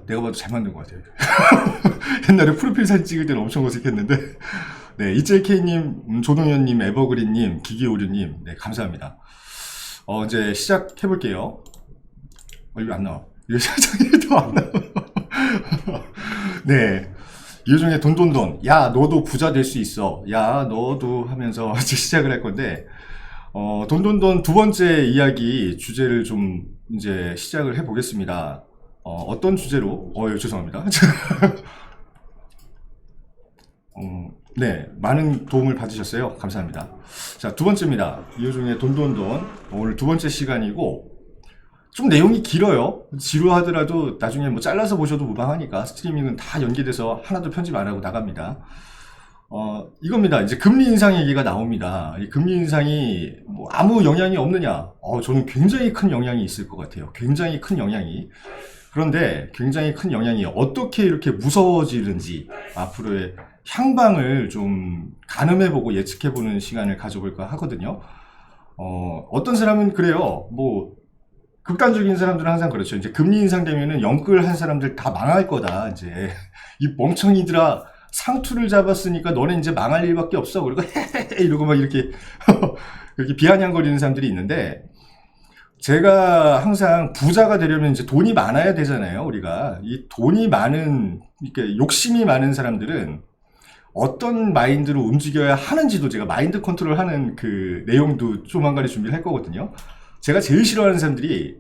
내가 봐도 잘 만든 것 같아요. 옛날에 프로필 사진 찍을 때는 엄청 어색했는데. 네, 이젤케이님, 조동현님, 에버그린님, 기기오류님, 네, 감사합니다. 이제 시작해볼게요. 이거 안 나와. 이거 시작해도 안 나와. 네. 이중에 돈돈돈. 야, 너도 부자 될 수 있어. 야, 너도 하면서 이제 시작을 할 건데, 돈돈돈 두 번째 이야기 주제를 좀 이제 시작을 해보겠습니다. 어떤 주제로? 죄송합니다. 네, 많은 도움을 받으셨어요. 감사합니다. 자, 두 번째입니다. 이호중의 돈돈돈. 오늘 두 번째 시간이고, 좀 내용이 길어요. 지루하더라도 나중에 뭐 잘라서 보셔도 무방하니까 스트리밍은 다 연계돼서 하나도 편집 안 하고 나갑니다. 이겁니다. 이제 금리 인상 얘기가 나옵니다. 이 금리 인상이 뭐 아무 영향이 없느냐? 저는 굉장히 큰 영향이 있을 것 같아요. 굉장히 큰 영향이. 그런데 굉장히 큰 영향이 어떻게 이렇게 무서워지는지 앞으로의 향방을 좀 가늠해보고 예측해보는 시간을 가져볼까 하거든요. 어떤 사람은 그래요. 뭐 극단적인 사람들은 항상 그렇죠. 이제 금리 인상되면은 영끌한 사람들 다 망할 거다. 이제 이 멍청이들아 상투를 잡았으니까 너네 이제 망할 일밖에 없어. 그리고 헤헤헤 이러고 막 이렇게 이렇게 비아냥거리는 사람들이 있는데, 제가 항상 부자가 되려면 이제 돈이 많아야 되잖아요. 우리가 이 돈이 많은 이렇게 욕심이 많은 사람들은 어떤 마인드로 움직여야 하는지도 제가 마인드 컨트롤하는 그 내용도 조만간에 준비를 할 거거든요. 제가 제일 싫어하는 사람들이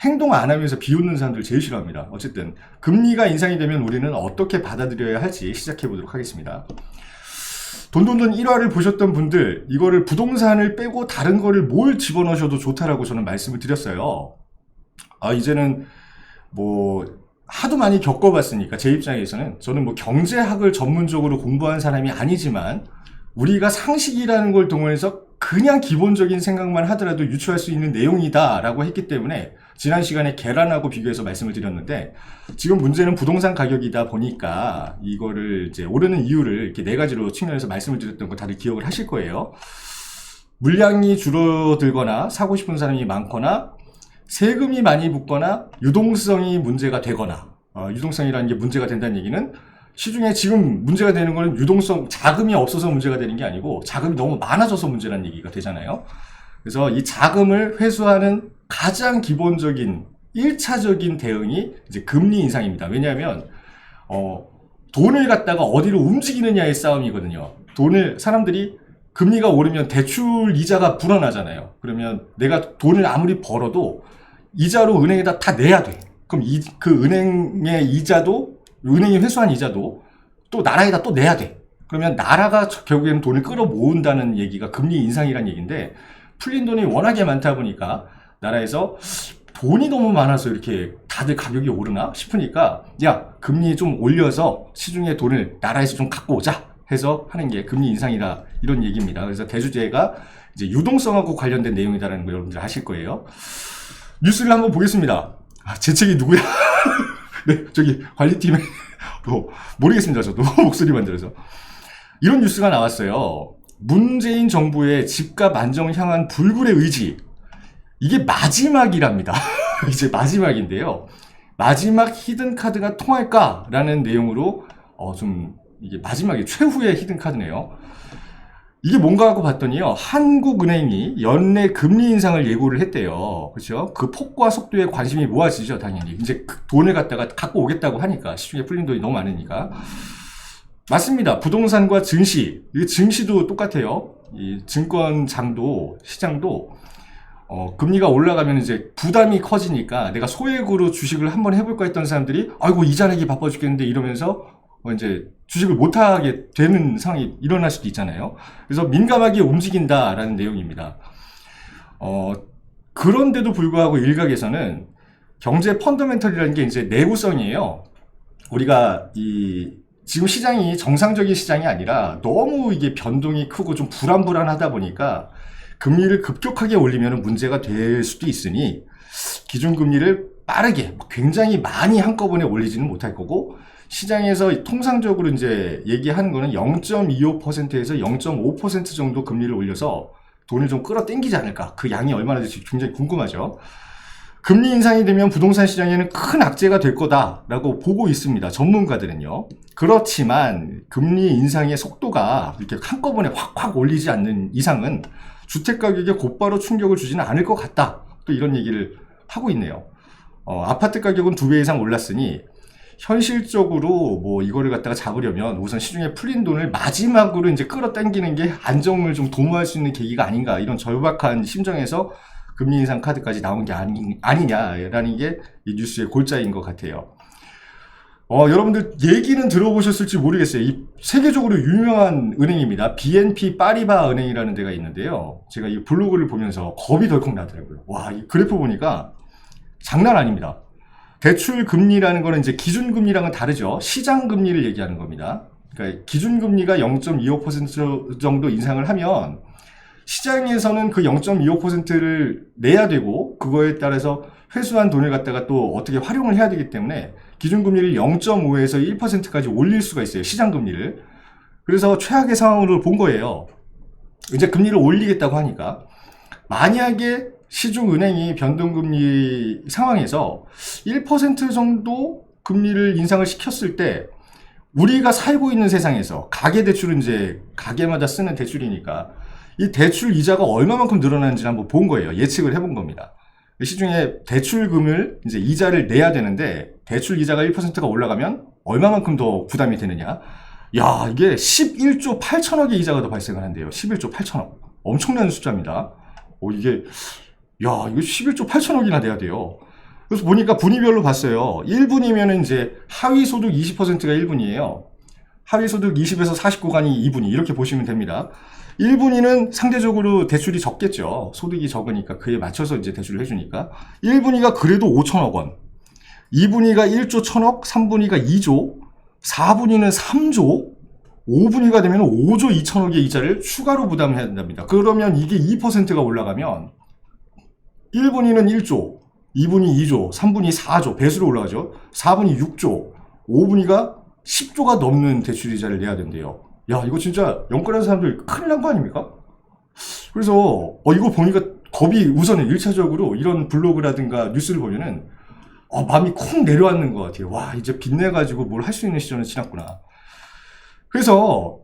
행동 안 하면서 비웃는 사람들 제일 싫어합니다. 어쨌든 금리가 인상이 되면 우리는 어떻게 받아들여야 할지 시작해 보도록 하겠습니다. 돈돈돈 1화를 보셨던 분들, 이거를 부동산을 빼고 다른 거를 뭘 집어넣으셔도 좋다라고 저는 말씀을 드렸어요. 이제는 뭐 하도 많이 겪어봤으니까 제 입장에서는, 저는 뭐 경제학을 전문적으로 공부한 사람이 아니지만 우리가 상식이라는 걸 동원해서 그냥 기본적인 생각만 하더라도 유추할 수 있는 내용이다 라고 했기 때문에 지난 시간에 계란하고 비교해서 말씀을 드렸는데, 지금 문제는 부동산 가격이다 보니까 이거를 이제 오르는 이유를 이렇게 네 가지로 측면에서 말씀을 드렸던 거 다들 기억을 하실 거예요. 물량이 줄어들거나 사고 싶은 사람이 많거나 세금이 많이 붙거나 유동성이 문제가 되거나, 유동성이라는 게 문제가 된다는 얘기는 시중에 지금 문제가 되는 거는 유동성, 자금이 없어서 문제가 되는 게 아니고 자금이 너무 많아져서 문제라는 얘기가 되잖아요. 그래서 이 자금을 회수하는 가장 기본적인 1차적인 대응이 이제 금리 인상입니다. 왜냐하면 돈을 갖다가 어디로 움직이느냐의 싸움이거든요. 사람들이 금리가 오르면 대출 이자가 불어나잖아요. 그러면 내가 돈을 아무리 벌어도 이자로 은행에다 다 내야 돼. 그럼 그 은행의 이자도, 은행이 회수한 이자도 또 나라에다 또 내야 돼. 그러면 나라가 결국에는 돈을 끌어모은다는 얘기가 금리 인상이라는 얘기인데, 풀린 돈이 워낙에 많다 보니까 나라에서 돈이 너무 많아서 이렇게 다들 가격이 오르나 싶으니까, 야, 금리 좀 올려서 시중에 돈을 나라에서 좀 갖고 오자 해서 하는 게 금리 인상이다, 이런 얘기입니다. 그래서 대주제가 이제 유동성하고 관련된 내용이다라는 거 여러분들 아실 거예요. 뉴스를 한번 보겠습니다. 제 책이 누구야? 네, 저기 관리팀에 모르겠습니다. 저도 목소리만 들어서. 이런 뉴스가 나왔어요. 문재인 정부의 집값 안정 향한 불굴의 의지, 이게 마지막이랍니다. 이제 마지막인데요. 마지막 히든 카드가 통할까라는 내용으로 좀 이게 마지막에 최후의 히든 카드네요. 이게 뭔가 하고 봤더니요, 한국은행이 연내 금리 인상을 예고를 했대요. 그렇죠? 그 폭과 속도에 관심이 모아지죠, 당연히. 이제 그 돈을 갖다가 갖고 오겠다고 하니까, 시중에 풀린 돈이 너무 많으니까. 맞습니다. 부동산과 증시, 이 증시도 똑같아요. 이 증권장도, 시장도 금리가 올라가면 이제 부담이 커지니까, 내가 소액으로 주식을 한번 해볼까 했던 사람들이 아이고 이자 내기 바빠 죽겠는데 이러면서 이제 주식을 못하게 되는 상황이 일어날 수도 있잖아요. 그래서 민감하게 움직인다라는 내용입니다. 그런데도 불구하고 일각에서는 경제 펀더멘털이라는 게 이제 내구성이에요. 우리가 지금 시장이 정상적인 시장이 아니라 너무 이게 변동이 크고 좀 불안불안하다 보니까 금리를 급격하게 올리면 문제가 될 수도 있으니, 기준금리를 빠르게 굉장히 많이 한꺼번에 올리지는 못할 거고, 시장에서 통상적으로 이제 얘기하는 거는 0.25%에서 0.5% 정도 금리를 올려서 돈을 좀 끌어당기지 않을까. 그 양이 얼마나 될지 굉장히 궁금하죠. 금리 인상이 되면 부동산 시장에는 큰 악재가 될 거다라고 보고 있습니다. 전문가들은요. 그렇지만 금리 인상의 속도가 이렇게 한꺼번에 확확 올리지 않는 이상은 주택 가격에 곧바로 충격을 주지는 않을 것 같다. 또 이런 얘기를 하고 있네요. 아파트 가격은 2배 이상 올랐으니 현실적으로 뭐 이거를 갖다가 잡으려면 우선 시중에 풀린 돈을 마지막으로 이제 끌어당기는 게 안정을 좀 도모할 수 있는 계기가 아닌가, 이런 절박한 심정에서 금리 인상 카드까지 나온 게 아니냐라는 게 이 뉴스의 골자인 것 같아요. 여러분들 얘기는 들어보셨을지 모르겠어요. 이 세계적으로 유명한 은행입니다. BNP 파리바 은행이라는 데가 있는데요. 제가 이 블로그를 보면서 겁이 덜컥 나더라고요. 와, 이 그래프 보니까 장난 아닙니다. 대출 금리라는 거는 이제 기준금리랑은 다르죠. 시장금리를 얘기하는 겁니다. 그러니까 기준금리가 0.25% 정도 인상을 하면 시장에서는 그 0.25%를 내야 되고, 그거에 따라서 회수한 돈을 갖다가 또 어떻게 활용을 해야 되기 때문에 기준금리를 0.5에서 1%까지 올릴 수가 있어요. 시장금리를. 그래서 최악의 상황으로 본 거예요. 이제 금리를 올리겠다고 하니까. 만약에 시중은행이 변동금리 상황에서 1% 정도 금리를 인상을 시켰을 때, 우리가 살고 있는 세상에서 가계대출은 이제 가게마다 쓰는 대출이니까 이 대출 이자가 얼마만큼 늘어나는지 한번 본 거예요. 예측을 해본 겁니다. 시중에 대출금을 이제 이자를 내야 되는데 대출 이자가 1%가 올라가면 얼마만큼 더 부담이 되느냐. 야, 이게 11조 8천억의 이자가 더 발생을 한대요. 11조 8천억. 엄청난 숫자입니다. 이게, 야, 이거 11조 8천억이나 내야 돼요. 그래서 보니까 분위별로 봤어요. 1분이면은 이제 하위 소득 20%가 1분이에요. 하위 소득 20에서 49간이 2분이, 이렇게 보시면 됩니다. 1분위는 상대적으로 대출이 적겠죠. 소득이 적으니까 그에 맞춰서 이제 대출을 해주니까. 1분위가 그래도 5천억 원, 2분위가 1조 1천억, 3분위가 2조, 4분위는 3조, 5분위가 되면 5조 2천억의 이자를 추가로 부담해야 된답니다. 그러면 이게 2%가 올라가면 1분위는 1조, 2분위 2조, 3분위 4조, 배수로 올라가죠. 4분위 6조, 5분위가 10조가 넘는 대출 이자를 내야 된대요. 야, 이거 진짜 연끌하는 사람들 큰일 난 거 아닙니까? 그래서 이거 보니까 겁이, 우선은 1차적으로 이런 블로그라든가 뉴스를 보면은 마음이 콩 내려앉는 것 같아요. 와, 이제 빚내가지고 뭘 할 수 있는 시절은 지났구나. 그래서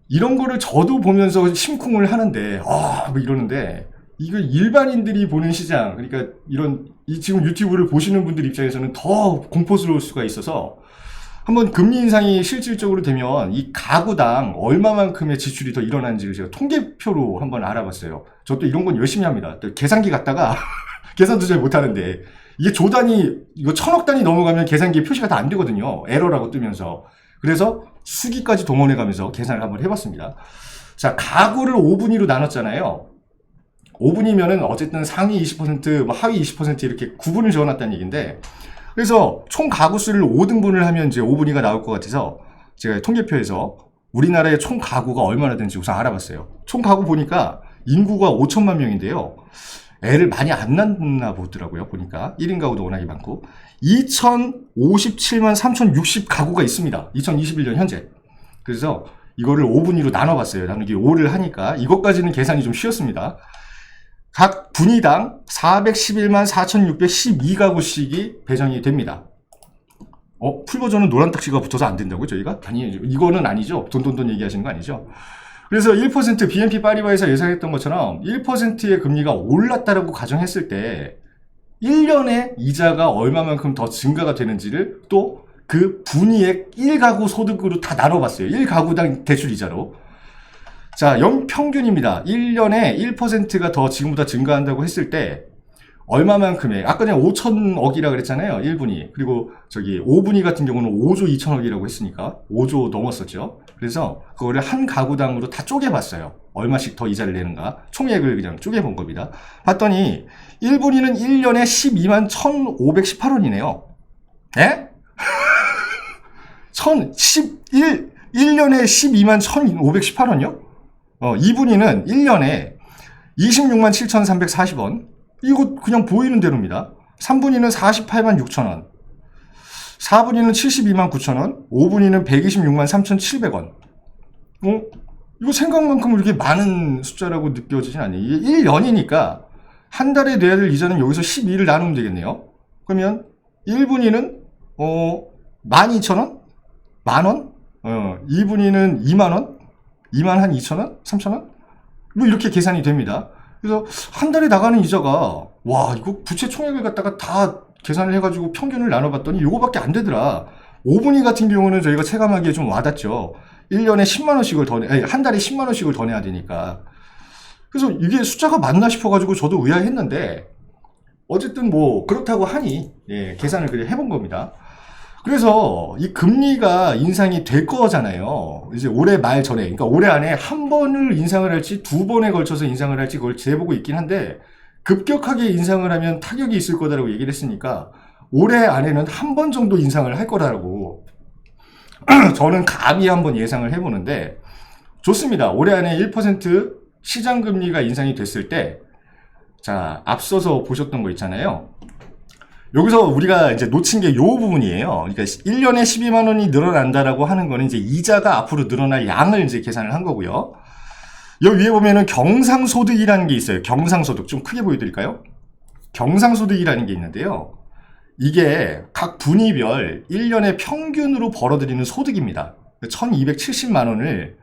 이런 거를 저도 보면서 심쿵을 하는데, 뭐 이러는데, 이거 일반인들이 보는 시장, 그러니까 지금 유튜브를 보시는 분들 입장에서는 더 공포스러울 수가 있어서, 한번 금리 인상이 실질적으로 되면 이 가구당 얼마만큼의 지출이 더 일어나는지를 제가 통계표로 한번 알아봤어요. 저 또 이런 건 열심히 합니다. 또 계산기 갖다가 계산도 잘 못하는데, 이게 조 단위, 이거 1000억 단위 넘어가면 계산기에 표시가 다 안 되거든요. 에러라고 뜨면서. 그래서 수기까지 동원해가면서 계산을 한번 해봤습니다. 자, 가구를 5분위로 나눴잖아요. 5분위면은 어쨌든 상위 20%, 하위 20% 이렇게 구분을 지어놨다는 얘기인데, 그래서 총 가구 수를 5등분을 하면 이제 5분위가 나올 것 같아서 제가 통계표에서 우리나라의 총 가구가 얼마나 되는지 우선 알아봤어요. 총 가구 보니까 인구가 5천만 명인데요. 애를 많이 안 낳나 보더라고요. 보니까 1인 가구도 워낙에 많고 2057만 3060 가구가 있습니다. 2021년 현재. 그래서 이거를 5분위로 나눠봤어요. 나누기 5를 하니까 이것까지는 계산이 좀 쉬웠습니다. 각 분위당 411만 4612가구씩이 배정이 됩니다. 풀버전은 노란 딱지가 붙어서 안 된다고요, 저희가? 아니, 이거는 아니죠. 돈 얘기하시는 거 아니죠? 그래서 1% BNP 파리바에서 예상했던 것처럼 1%의 금리가 올랐다라고 가정했을 때 1년에 이자가 얼마만큼 더 증가가 되는지를 또 그 분위의 1가구 소득으로 다 나눠봤어요. 1가구당 대출 이자로. 자, 연평균입니다. 1년에 1%가 더 지금보다 증가한다고 했을 때 얼마만큼의, 아까 전에 5천억이라 그랬잖아요. 1분위. 그리고 5분위 같은 경우는 5조 2천억이라고 했으니까 5조 넘었었죠. 그래서 그거를 한 가구당으로 다 쪼개봤어요. 얼마씩 더 이자를 내는가. 총액을 그냥 쪼개본 겁니다. 봤더니 1분위는 1년에 12만 1,518원이네요. 예? 1년에 12만 1,518원이요? 2분위는 1년에 26만 7,340원. 이거 그냥 보이는 대로입니다. 3분위는 48만 6천원. 4분위는 72만 9천원. 5분위는 126만 3,700원. 이거 생각만큼 이렇게 많은 숫자라고 느껴지진 않네요. 이게 1년이니까 한 달에 내야 될 이자는 여기서 12를 나누면 되겠네요. 그러면 1분위는 12,000원? 만원? 2분위는 2만원? 2만 한 2천원? 3천원? 뭐 이렇게 계산이 됩니다. 그래서 한 달에 나가는 이자가 와 이거 부채 총액을 갖다가 다 계산을 해가지고 평균을 나눠봤더니 요거밖에 안 되더라. 5분위 같은 경우는 저희가 체감하기에 좀 와닿죠. 1년에 10만원씩을 더 한 달에 10만원씩을 더 내야 되니까. 그래서 이게 숫자가 맞나 싶어가지고 저도 의아했는데 어쨌든 뭐 그렇다고 하니 계산을 그래 해본 겁니다. 그래서 이 금리가 인상이 될 거잖아요. 이제 올해 말 전에, 그러니까 올해 안에 한 번을 인상을 할지 두 번에 걸쳐서 인상을 할지 그걸 재보고 있긴 한데 급격하게 인상을 하면 타격이 있을 거다라고 얘기를 했으니까 올해 안에는 한 번 정도 인상을 할 거라고 저는 감히 한번 예상을 해보는데 좋습니다. 올해 안에 1% 시장 금리가 인상이 됐을 때 자, 앞서서 보셨던 거 있잖아요. 여기서 우리가 이제 놓친 게 요 부분이에요. 그러니까 1년에 12만 원이 늘어난다라고 하는 거는 이제 이자가 앞으로 늘어날 양을 이제 계산을 한 거고요. 여기 위에 보면은 경상소득이라는 게 있어요. 경상소득. 좀 크게 보여드릴까요? 경상소득이라는 게 있는데요. 이게 각 분위별 1년에 평균으로 벌어들이는 소득입니다. 1270만 원을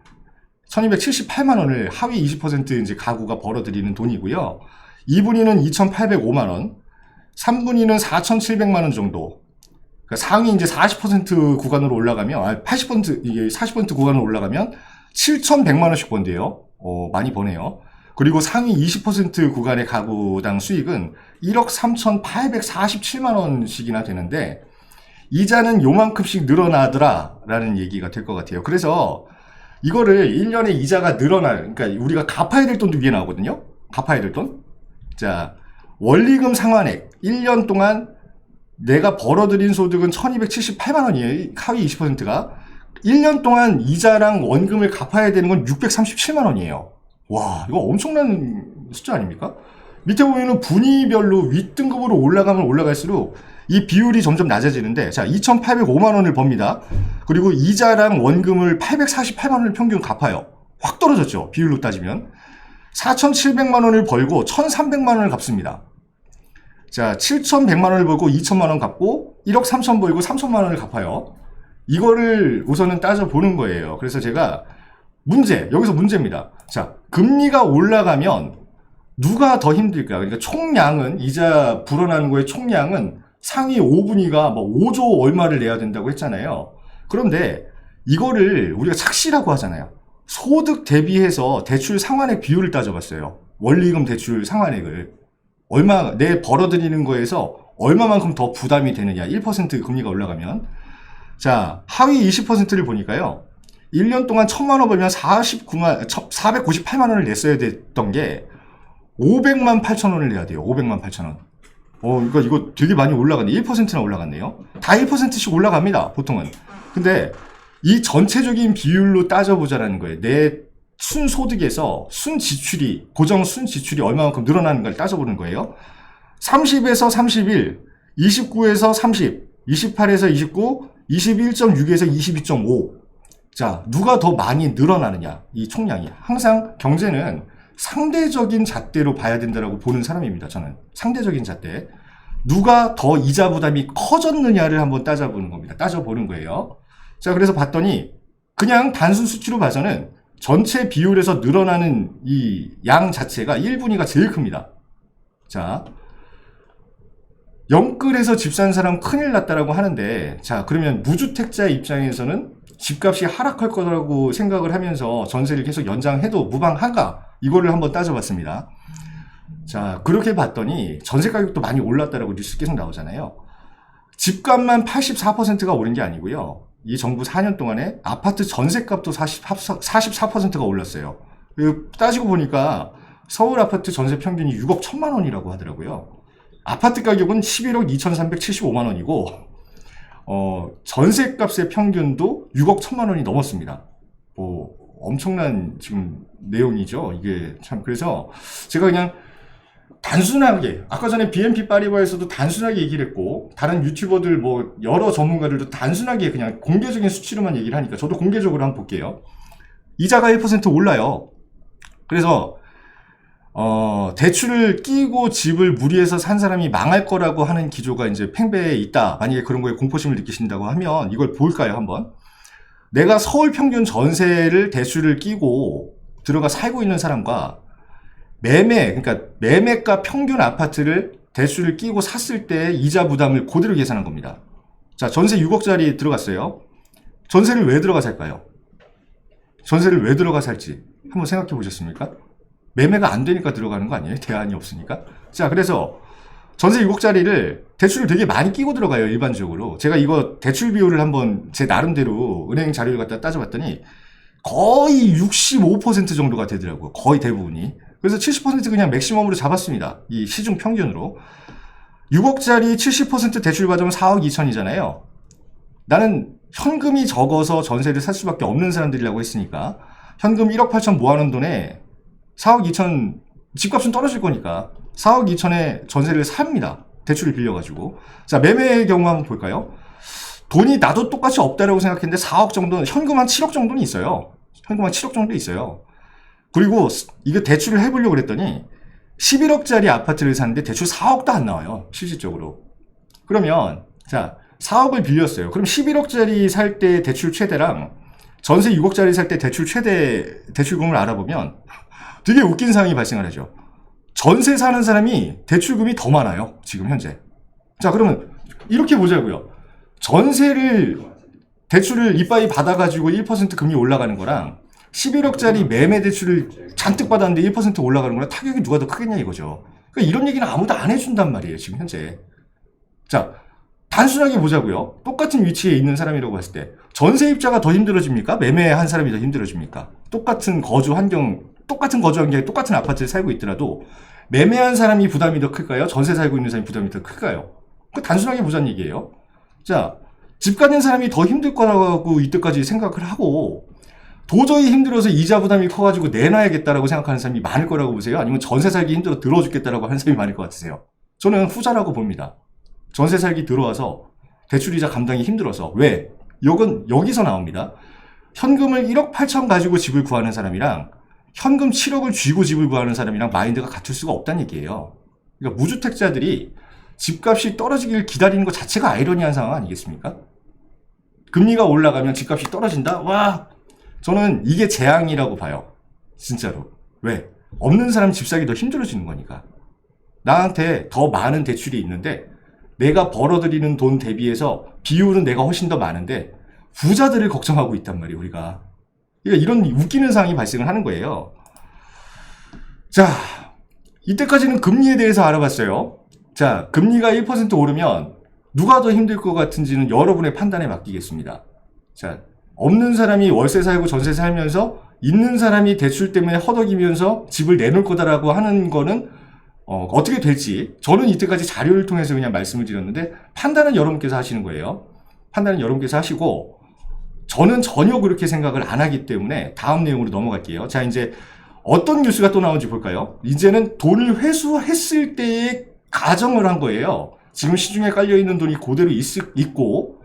1278만 원을 하위 20% 이제 가구가 벌어들이는 돈이고요. 2분위는 2805만 원, 3분위는 4700만 원 정도. 그러니까 상위 이제 40% 구간으로 올라가면 80% 이게 40% 구간으로 올라가면 7100만 원씩 번대요. 많이 버네요. 그리고 상위 20% 구간의 가구당 수익은 1억 3847만 원씩이나 되는데 이자는 요만큼씩 늘어나더라라는 얘기가 될 것 같아요. 그래서 이거를 1년에 이자가 그러니까 우리가 갚아야 될 돈도 위에 나오거든요. 갚아야 될 돈. 자, 원리금 상환액 1년 동안 내가 벌어들인 소득은 1278만 원이에요. 하위 20%가. 1년 동안 이자랑 원금을 갚아야 되는 건 637만 원이에요. 와, 이거 엄청난 숫자 아닙니까? 밑에 보면은 분위별로 윗등급으로 올라가면 올라갈수록 이 비율이 점점 낮아지는데, 자, 2,805만 원을 법니다. 그리고 이자랑 원금을 848만 원을 평균 갚아요. 확 떨어졌죠. 비율로 따지면. 4,700만 원을 벌고 1,300만 원을 갚습니다. 자, 7,100만 원을 벌고 2,000만 원 갚고 1억 3천 벌고 3천만 원을 갚아요. 이거를 우선은 따져보는 거예요. 그래서 제가 여기서 문제입니다. 자, 금리가 올라가면 누가 더 힘들까? 그러니까 총량은, 이자 불어나는 거의 총량은 상위 5분위가 뭐 5조 얼마를 내야 된다고 했잖아요. 그런데 이거를 우리가 착시라고 하잖아요. 소득 대비해서 대출 상환액 비율을 따져봤어요. 원리금 대출 상환액을. 내 벌어들이는 거에서 얼마만큼 더 부담이 되느냐. 1% 금리가 올라가면. 자, 하위 20%를 보니까요. 1년 동안 1,000만 원 벌면 498만 원을 냈어야 됐던 게 500만 8천 원을 내야 돼요. 500만 8천 원. 그러니까 이거 되게 많이 올라갔네. 1%나 올라갔네요. 다 1%씩 올라갑니다. 보통은. 근데 이 전체적인 비율로 따져보자라는 거예요. 내 순소득에서 순지출이, 고정 순지출이 얼마만큼 늘어나는가를 따져보는 거예요. 30에서 31, 29에서 30, 28에서 29, 21.6에서 22.5. 자, 누가 더 많이 늘어나느냐, 이 총량이. 항상 경제는 상대적인 잣대로 봐야 된다고 보는 사람입니다. 저는 상대적인 잣대. 누가 더 이자 부담이 커졌느냐를 한번 따져보는 거예요. 자, 그래서 봤더니 그냥 단순 수치로 봐서는 전체 비율에서 늘어나는 이 양 자체가 1분위가 제일 큽니다. 자, 영끌에서 집 산 사람 큰일 났다라고 하는데, 자, 그러면 무주택자 입장에서는 집값이 하락할 거라고 생각을 하면서 전세를 계속 연장해도 무방한가? 이거를 한번 따져봤습니다. 자, 그렇게 봤더니 전세 가격도 많이 올랐다라고 뉴스 계속 나오잖아요. 집값만 84%가 오른 게 아니고요. 이 정부 4년 동안에 아파트 전세값도 44%가 올랐어요. 따지고 보니까 서울 아파트 전세 평균이 6억 1천만 원이라고 하더라고요. 아파트 가격은 11억 2,375만 원이고, 전세값의 평균도 6억 1천만 원이 넘었습니다. 엄청난 지금 내용이죠. 이게 참, 그래서 제가 그냥 단순하게, 아까 전에 BNP 파리바에서도 단순하게 얘기를 했고, 다른 유튜버들 여러 전문가들도 단순하게 그냥 공개적인 수치로만 얘기를 하니까 저도 공개적으로 한번 볼게요. 이자가 1% 올라요. 그래서 대출을 끼고 집을 무리해서 산 사람이 망할 거라고 하는 기조가 이제 팽배해 있다. 만약에 그런 거에 공포심을 느끼신다고 하면 이걸 볼까요, 한번? 내가 서울 평균 전세를 대출을 끼고 들어가 살고 있는 사람과 그러니까 매매가 평균 아파트를 대출을 끼고 샀을 때 이자 부담을 그대로 계산한 겁니다. 자, 전세 6억짜리 들어갔어요. 전세를 왜 들어가 살까요? 전세를 왜 들어가 살지 한번 생각해 보셨습니까? 매매가 안 되니까 들어가는 거 아니에요? 대안이 없으니까. 자, 그래서 전세 6억짜리를 대출을 되게 많이 끼고 들어가요, 일반적으로. 제가 이거 대출 비율을 한번 제 나름대로 은행 자료를 갖다 따져봤더니 거의 65% 정도가 되더라고요. 거의 대부분이. 그래서 70% 그냥 맥시멈으로 잡았습니다. 이 시중 평균으로. 6억짜리 70% 대출 받으면 4억 2천이잖아요. 나는 현금이 적어서 전세를 살 수밖에 없는 사람들이라고 했으니까 현금 1억 8천 모아놓은 돈에 4억 2천 집값은 떨어질 거니까 4억 2천에 전세를 삽니다. 대출을 빌려가지고. 자, 매매의 경우 한번 볼까요? 돈이 나도 똑같이 없다라고 생각했는데 4억 정도, 현금 한 7억 정도는 있어요. 현금 한 7억 정도 있어요. 그리고 이거 대출을 해보려고 그랬더니 11억짜리 아파트를 사는데 대출 4억도 안 나와요. 실질적으로. 그러면 자, 4억을 빌렸어요. 그럼 11억짜리 살 때 대출 최대랑 전세 6억짜리 살 때 대출 최대 대출금을 알아보면 되게 웃긴 상황이 발생을 하죠. 전세 사는 사람이 대출금이 더 많아요. 지금 현재. 자, 그러면 이렇게 보자고요. 대출을 이빠이 받아가지고 1% 금리 올라가는 거랑 11억짜리 매매 대출을 잔뜩 받았는데 1% 올라가는 거랑 타격이 누가 더 크겠냐 이거죠. 그러니까 이런 얘기는 아무도 안 해준단 말이에요. 지금 현재. 자, 단순하게 보자고요. 똑같은 위치에 있는 사람이라고 봤을 때 전세입자가 더 힘들어집니까? 매매한 사람이 더 힘들어집니까? 똑같은 거주 환경에 똑같은 아파트에 살고 있더라도 매매한 사람이 부담이 더 클까요? 전세 살고 있는 사람이 부담이 더 클까요? 단순하게 보자는 얘기예요. 자, 집 가진 사람이 더 힘들 거라고 이때까지 생각을 하고 도저히 힘들어서 이자 부담이 커가지고 내놔야겠다라고 생각하는 사람이 많을 거라고 보세요? 아니면 전세 살기 힘들어 들어 죽겠다라고 하는 사람이 많을 것 같으세요? 저는 후자라고 봅니다. 전세 살기 들어와서 대출이자 감당이 힘들어서. 왜? 이건 여기서 나옵니다. 현금을 1억 8천 가지고 집을 구하는 사람이랑 현금 7억을 쥐고 집을 구하는 사람이랑 마인드가 같을 수가 없다는 얘기예요. 그러니까 무주택자들이 집값이 떨어지길 기다리는 것 자체가 아이러니한 상황 아니겠습니까? 금리가 올라가면 집값이 떨어진다? 와, 저는 이게 재앙이라고 봐요. 진짜로. 왜? 없는 사람 집 사기 더 힘들어지는 거니까. 나한테 더 많은 대출이 있는데 내가 벌어들이는 돈 대비해서 비율은 내가 훨씬 더 많은데 부자들을 걱정하고 있단 말이에요, 우리가. 그러니까 이런 웃기는 상황이 발생을 하는 거예요. 자, 이때까지는 금리에 대해서 알아봤어요. 자, 금리가 1% 오르면 누가 더 힘들 것 같은지는 여러분의 판단에 맡기겠습니다. 자, 없는 사람이 월세 살고 전세 살면서 있는 사람이 대출 때문에 허덕이면서 집을 내놓을 거다라고 하는 거는 어떻게 될지 저는 이때까지 자료를 통해서 그냥 말씀을 드렸는데 판단은 여러분께서 하시는 거예요. 판단은 여러분께서 하시고 저는 전혀 그렇게 생각을 안 하기 때문에 다음 내용으로 넘어갈게요. 자, 이제 어떤 뉴스가 또 나오는지 볼까요? 이제는 돈을 회수했을 때의 가정을 한 거예요. 지금 시중에 깔려있는 돈이 그대로 있고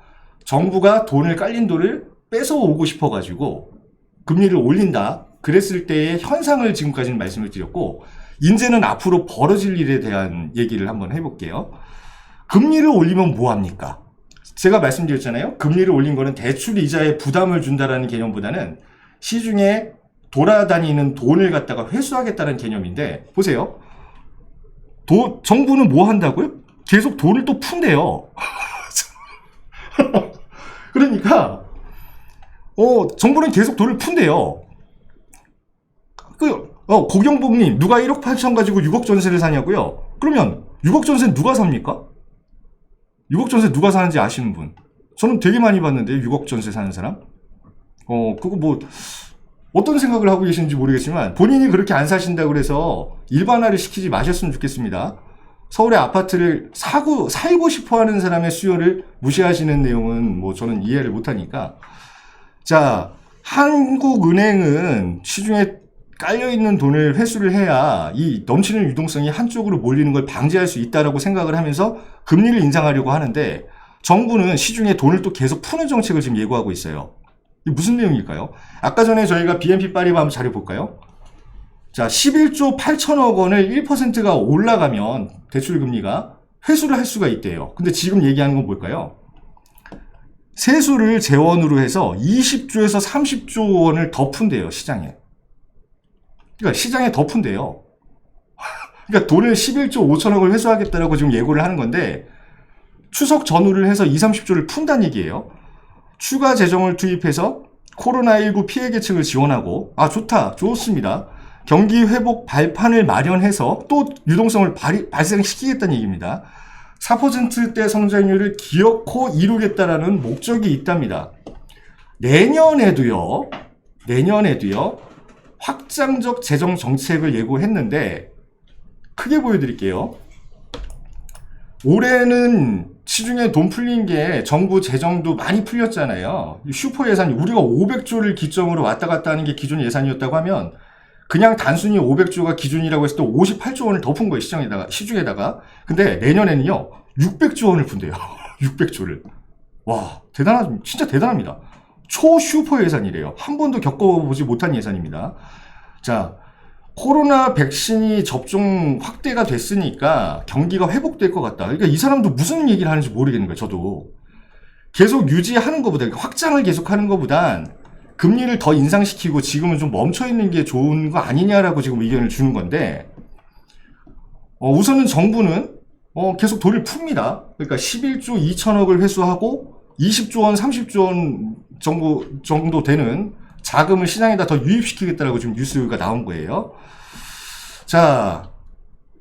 정부가 깔린 돈을 뺏어오고 싶어가지고 금리를 올린다. 그랬을 때의 현상을 지금까지는 말씀을 드렸고 이제는 앞으로 벌어질 일에 대한 얘기를 한번 해볼게요. 금리를 올리면 뭐합니까? 제가 말씀드렸잖아요. 금리를 올린 거는 대출 이자에 부담을 준다라는 개념보다는 시중에 돌아다니는 돈을 갖다가 회수하겠다는 개념인데 보세요. 정부는 뭐 한다고요? 계속 돈을 또 푼대요. 그러니까 정부는 계속 돈을 푼대요. 고경복님, 누가 1억 8천 가지고 6억 전세를 사냐고요? 그러면 6억 전세 누가 삽니까? 6억 전세 누가 사는지 아시는 분? 저는 되게 많이 봤는데 6억 전세 사는 사람? 그거 뭐 어떤 생각을 하고 계시는지 모르겠지만 본인이 그렇게 안 사신다고 그래서 일반화를 시키지 마셨으면 좋겠습니다. 서울의 아파트를 살고 싶어 하는 사람의 수요를 무시하시는 내용은 뭐 저는 이해를 못하니까. 자, 한국은행은 시중에 깔려있는 돈을 회수를 해야 이 넘치는 유동성이 한쪽으로 몰리는 걸 방지할 수 있다라고 생각을 하면서 금리를 인상하려고 하는데 정부는 시중에 돈을 또 계속 푸는 정책을 지금 예고하고 있어요. 이게 무슨 내용일까요? 아까 전에 저희가 BNP 파리바 한번 자료 볼까요? 자, 11조 8천억 원을 1%가 올라가면 대출금리가 회수를 할 수가 있대요. 근데 지금 얘기하는 건 뭘까요? 세수를 재원으로 해서 20조에서 30조 원을 더 푼대요, 시장에. 그러니까 시장에 더 푼대요. 그러니까 돈을 11조 5천억을 회수하겠다라고 지금 예고를 하는 건데 추석 전후를 해서 2, 30조를 푼다는 얘기예요. 추가 재정을 투입해서 코로나19 피해 계층을 지원하고 좋다, 좋습니다. 경기 회복 발판을 마련해서 또 유동성을 발생시키겠다는 얘기입니다. 4%대 성장률을 기어코 이루겠다라는 목적이 있답니다. 내년에도요, 확장적 재정 정책을 예고했는데 크게 보여드릴게요. 올해는 시중에 돈 풀린 게 정부 재정도 많이 풀렸잖아요. 슈퍼 예산이 우리가 500조를 기점으로 왔다 갔다 하는 게 기존 예산이었다고 하면 그냥 단순히 500조가 기준이라고 했을 때 58조 원을 더 푼 거예요, 시중에다가. 근데 내년에는요, 600조 원을 푼대요. 600조를. 와, 진짜 대단합니다. 초슈퍼 예산이래요. 한 번도 겪어보지 못한 예산입니다. 자, 코로나 백신이 접종 확대가 됐으니까 경기가 회복될 것 같다. 그러니까 이 사람도 무슨 얘기를 하는지 모르겠는 거예요, 저도. 계속 유지하는 것보다, 확장을 계속하는 것보단 금리를 더 인상시키고 지금은 좀 멈춰있는 게 좋은 거 아니냐라고 지금 의견을 주는 건데, 우선은 정부는 계속 돈을 풉니다. 그러니까 11조 2천억을 회수하고 20조 원, 30조 원 정도 되는 자금을 시장에다 더 유입시키겠다라고 지금 뉴스가 나온 거예요. 자,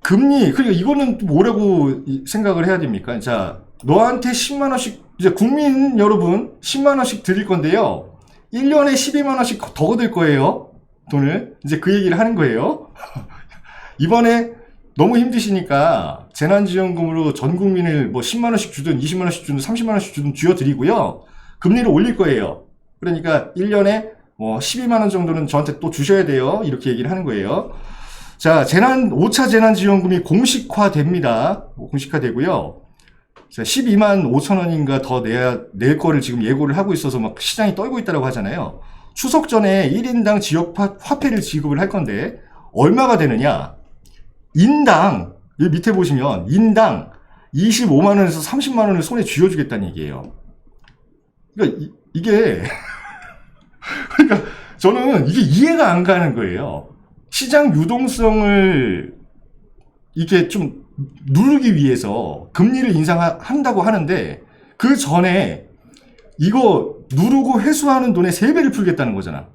금리, 그러니까 이거는 뭐라고 생각을 해야 됩니까? 자, 너한테 10만원씩, 이제 국민 여러분 10만원씩 드릴 건데요. 1년에 12만원씩 더 얻을 거예요. 돈을. 이제 그 얘기를 하는 거예요. 이번에 너무 힘드시니까 재난지원금으로 전 국민을 뭐 10만원씩 주든 20만원씩 주든 30만원씩 주든 쥐어드리고요. 금리를 올릴 거예요. 그러니까 1년에 뭐 12만원 정도는 저한테 또 주셔야 돼요. 이렇게 얘기를 하는 거예요. 자, 5차 재난지원금이 공식화됩니다. 공식화되고요. 자, 12만 5천 원인가 더 낼 거를 지금 예고를 하고 있어서 막 시장이 떨고 있다고 하잖아요. 추석 전에 1인당 지역 화폐를 지급을 할 건데 얼마가 되느냐? 인당, 여기 밑에 보시면 인당 25만 원에서 30만 원을 손에 쥐어주겠다는 얘기예요. 그러니까 이게 그러니까 저는 이게 이해가 안 가는 거예요. 시장 유동성을 이게 좀 누르기 위해서 금리를 인상한다고 하는데 그 전에 이거 누르고 회수하는 돈의 3배를 풀겠다는 거잖아.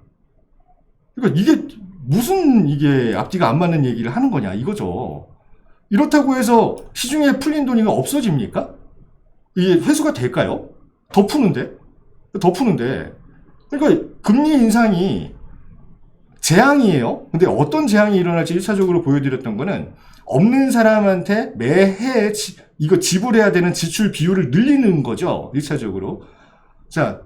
그러니까 이게 무슨 이게 앞뒤가 안 맞는 얘기를 하는 거냐 이거죠. 이렇다고 해서 시중에 풀린 돈이 없어집니까? 이게 회수가 될까요? 더 푸는데. 그러니까 금리 인상이 재앙이에요. 근데 어떤 재앙이 일어날지 1차적으로 보여드렸던 거는 없는 사람한테 매해 이거 지불해야 되는 지출 비율을 늘리는 거죠. 1차적으로. 자,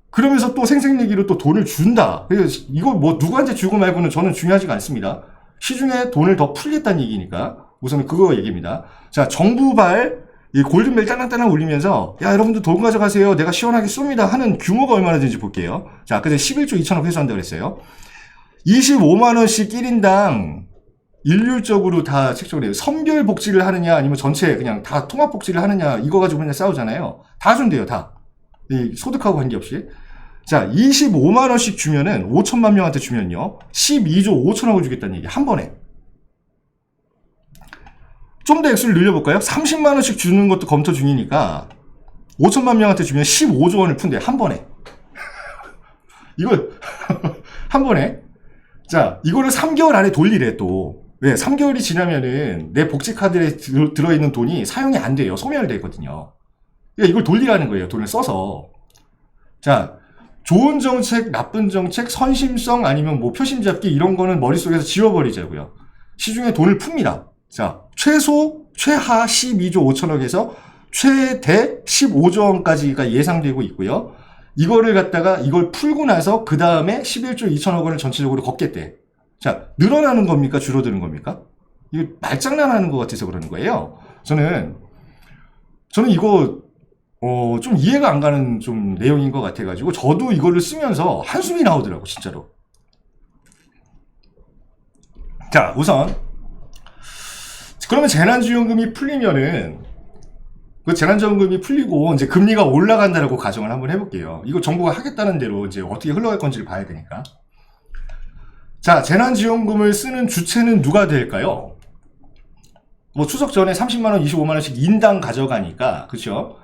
그러면서 또 생색내기로 또 돈을 준다. 그래서 이거 뭐 누구한테 주고 말고는 저는 중요하지가 않습니다. 시중에 돈을 더 풀겠다는 얘기니까 우선은 그거 얘기입니다. 자, 정부발 이 골든벨 딸랑딸랑 울리면서 야 여러분들 돈 가져가세요. 내가 시원하게 쏩니다 하는 규모가 얼마나 되는지 볼게요. 자, 아까 전에 11조 2천억 회수한다고 그랬어요. 25만 원씩 1인당 일률적으로 다 책정을 해요. 선별 복지를 하느냐 아니면 전체 그냥 다 통합 복지를 하느냐 이거 가지고 그냥 싸우잖아요. 다 준대요. 다. 이 소득하고 관계없이. 자, 25만 원씩 주면은 5천만 명한테 주면요. 12조 5천억을 주겠다는 얘기. 한 번에. 좀 더 액수를 늘려볼까요? 30만 원씩 주는 것도 검토 중이니까 5천만 명한테 주면 15조 원을 푼대. 한 번에. 이걸 한 번에. 자, 이거를 3개월 안에 돌리래 또. 왜? 3개월이 지나면은 내 복지카드에 들어있는 돈이 사용이 안 돼요. 소멸되거든요. 그러니까 이걸 돌리라는 거예요. 돈을 써서. 자, 좋은 정책, 나쁜 정책, 선심성 아니면 뭐 표심 잡기 이런 거는 머릿속에서 지워버리자고요. 시중에 돈을 풉니다. 자, 최하 12조 5천억에서 최대 15조 원까지가 예상되고 있고요. 이거를 갖다가 이걸 풀고 나서 그 다음에 11조 2천억 원을 전체적으로 걷겠대. 자, 늘어나는 겁니까? 줄어드는 겁니까? 이거 말장난하는 것 같아서 그러는 거예요. 저는 이거 좀 이해가 안 가는 좀 내용인 것 같아가지고 저도 이거를 쓰면서 한숨이 나오더라고 진짜로. 자, 우선 그러면 재난지원금이 풀리면은 그 재난지원금이 풀리고 이제 금리가 올라간다라고 가정을 한번 해볼게요. 이거 정부가 하겠다는 대로 이제 어떻게 흘러갈 건지를 봐야 되니까. 자, 재난지원금을 쓰는 주체는 누가 될까요? 뭐 추석 전에 30만원, 25만원씩 인당 가져가니까, 그쵸?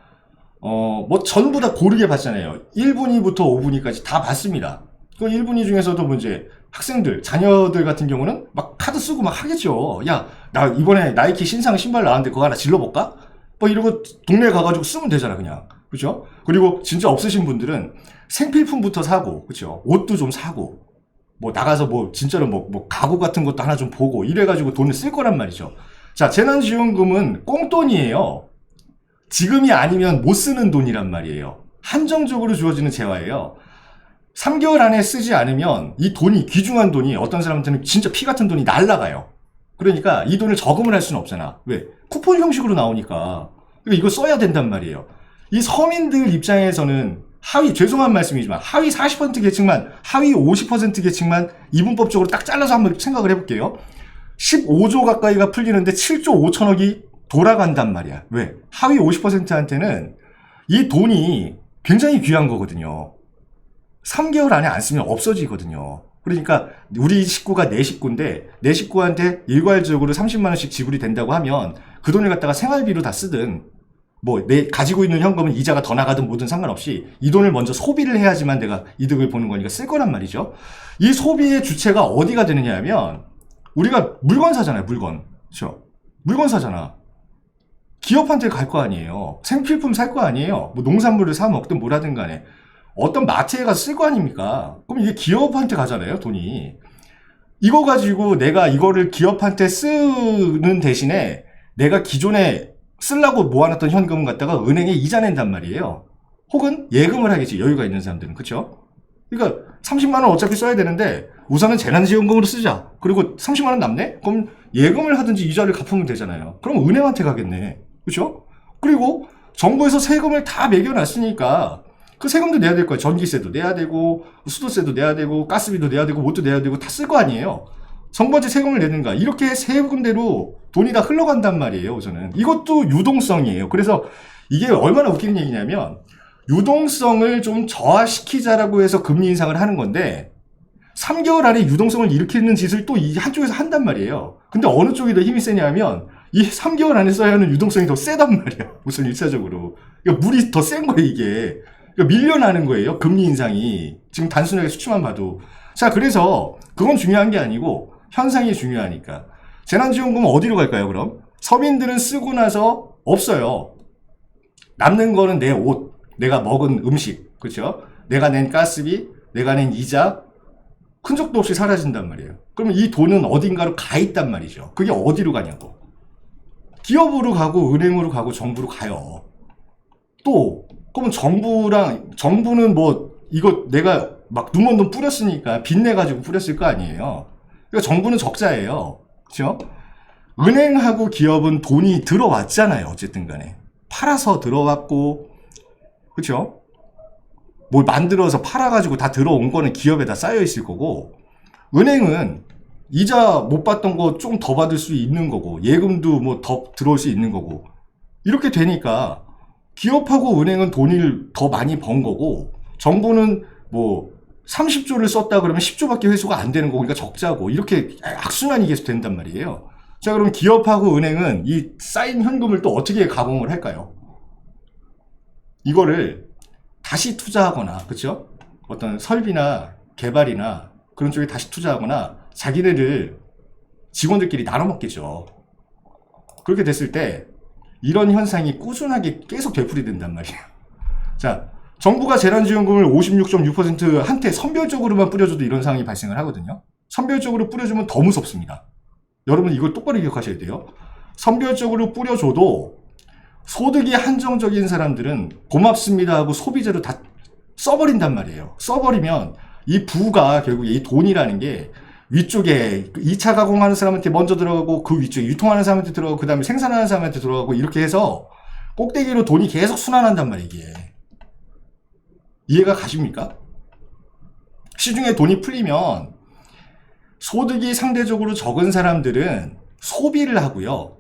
뭐 전부 다 고르게 받잖아요. 1분위부터 5분위까지 다 받습니다. 그 1분위 중에서도 뭐 이제 학생들, 자녀들 같은 경우는 막 카드 쓰고 막 하겠죠. 야, 나 이번에 나이키 신상 신발 나왔는데 그거 하나 질러볼까? 뭐 이러고 동네 가가지고 쓰면 되잖아, 그냥. 그죠? 그리고 진짜 없으신 분들은 생필품부터 사고, 그죠? 옷도 좀 사고, 뭐 나가서 뭐 진짜로 뭐 가구 같은 것도 하나 좀 보고 이래가지고 돈을 쓸 거란 말이죠. 자, 재난지원금은 꽁돈이에요. 지금이 아니면 못 쓰는 돈이란 말이에요. 한정적으로 주어지는 재화예요. 3개월 안에 쓰지 않으면 이 돈이, 귀중한 돈이 어떤 사람한테는 진짜 피 같은 돈이 날아가요. 그러니까 이 돈을 저금을 할 수는 없잖아. 왜? 쿠폰 형식으로 나오니까. 그러니까 이거 써야 된단 말이에요. 이 서민들 입장에서는 하위, 죄송한 말씀이지만 하위 40% 계층만, 하위 50% 계층만 이분법적으로 딱 잘라서 한번 생각을 해볼게요. 15조 가까이가 풀리는데 7조 5천억이 돌아간단 말이야. 왜? 하위 50%한테는 이 돈이 굉장히 귀한 거거든요. 3개월 안에 안 쓰면 없어지거든요. 그러니까 우리 식구가 내 식구인데 내 식구한테 일괄적으로 30만원씩 지불이 된다고 하면 그 돈을 갖다가 생활비로 다 쓰든 뭐 내 가지고 있는 현금은 이자가 더 나가든 뭐든 상관없이 이 돈을 먼저 소비를 해야지만 내가 이득을 보는 거니까 쓸 거란 말이죠. 이 소비의 주체가 어디가 되느냐 하면 우리가 물건 사잖아요. 물건. 그렇죠? 물건 사잖아. 기업한테 갈 거 아니에요. 생필품 살 거 아니에요. 뭐 농산물을 사 먹든 뭐라든 간에 어떤 마트에 가서 쓸 거 아닙니까? 그럼 이게 기업한테 가잖아요, 돈이. 이거 가지고 내가 이거를 기업한테 쓰는 대신에 내가 기존에 쓰려고 모아놨던 현금을 갖다가 은행에 이자 낸단 말이에요. 혹은 예금을 하겠지, 여유가 있는 사람들은. 그쵸? 그러니까 30만원 어차피 써야 되는데 우선은 재난지원금으로 쓰자. 그리고 30만원 남네? 그럼 예금을 하든지 이자를 갚으면 되잖아요. 그럼 은행한테 가겠네. 그쵸? 그리고 정부에서 세금을 다 매겨놨으니까 그 세금도 내야 될 거예요. 전기세도 내야 되고 수도세도 내야 되고 가스비도 내야 되고 뭣도 내야 되고 다 쓸 거 아니에요. 정부한테 세금을 내는가. 이렇게 세금대로 돈이 다 흘러간단 말이에요. 우선은 이것도 유동성이에요. 그래서 이게 얼마나 웃기는 얘기냐면 유동성을 좀 저하시키자라고 해서 금리 인상을 하는 건데 3개월 안에 유동성을 일으키는 짓을 또 이 한쪽에서 한단 말이에요. 근데 어느 쪽이 더 힘이 세냐면 이 3개월 안에 써야 하는 유동성이 더 세단 말이야. 우선 1차적으로. 그러니까 물이 더 센 거예요, 이게. 그러니까 밀려나는 거예요. 금리 인상이. 지금 단순하게 수치만 봐도. 자, 그래서 그건 중요한 게 아니고 현상이 중요하니까. 재난지원금은 어디로 갈까요, 그럼? 서민들은 쓰고 나서 없어요. 남는 거는 내 옷, 내가 먹은 음식, 그렇죠? 내가 낸 가스비, 내가 낸 이자, 흔적도 없이 사라진단 말이에요. 그러면 이 돈은 어딘가로 가 있단 말이죠. 그게 어디로 가냐고. 기업으로 가고 은행으로 가고 정부로 가요. 또 그러면 정부는 뭐 이거 내가 막 눈먼 돈 뿌렸으니까 빚내 가지고 뿌렸을 거 아니에요. 그러니까 정부는 적자예요. 그렇죠? 은행하고 기업은 돈이 들어왔잖아요. 어쨌든 간에 팔아서 들어왔고, 그렇죠? 뭘 만들어서 팔아가지고 다 들어온 거는 기업에다 쌓여 있을 거고, 은행은 이자 못 받던 거 좀 더 받을 수 있는 거고, 예금도 뭐 더 들어올 수 있는 거고, 이렇게 되니까 기업하고 은행은 돈을 더 많이 번 거고, 정부는 뭐 30조를 썼다 그러면 10조밖에 회수가 안 되는 거고, 그러니까 적자고, 이렇게 악순환이 계속 된단 말이에요. 자, 그럼 기업하고 은행은 이 쌓인 현금을 또 어떻게 가공을 할까요? 이거를 다시 투자하거나, 그렇죠? 어떤 설비나 개발이나 그런 쪽에 다시 투자하거나 자기네들 직원들끼리 나눠 먹겠죠. 그렇게 됐을 때 이런 현상이 꾸준하게 계속 되풀이된단 말이에요. 자, 정부가 재난지원금을 56.6% 한테 선별적으로만 뿌려줘도 이런 상황이 발생을 하거든요. 선별적으로 뿌려주면 더 무섭습니다. 여러분 이거 똑바로 기억하셔야 돼요. 선별적으로 뿌려줘도 소득이 한정적인 사람들은 고맙습니다 하고 소비재로 다 써버린단 말이에요. 써버리면 이 부가 결국 이 돈이라는 게 위쪽에 2차 가공하는 사람한테 먼저 들어가고 그 위쪽에 유통하는 사람한테 들어가고 그 다음에 생산하는 사람한테 들어가고 이렇게 해서 꼭대기로 돈이 계속 순환한단 말이에요. 이게. 이해가 가십니까? 시중에 돈이 풀리면 소득이 상대적으로 적은 사람들은 소비를 하고요.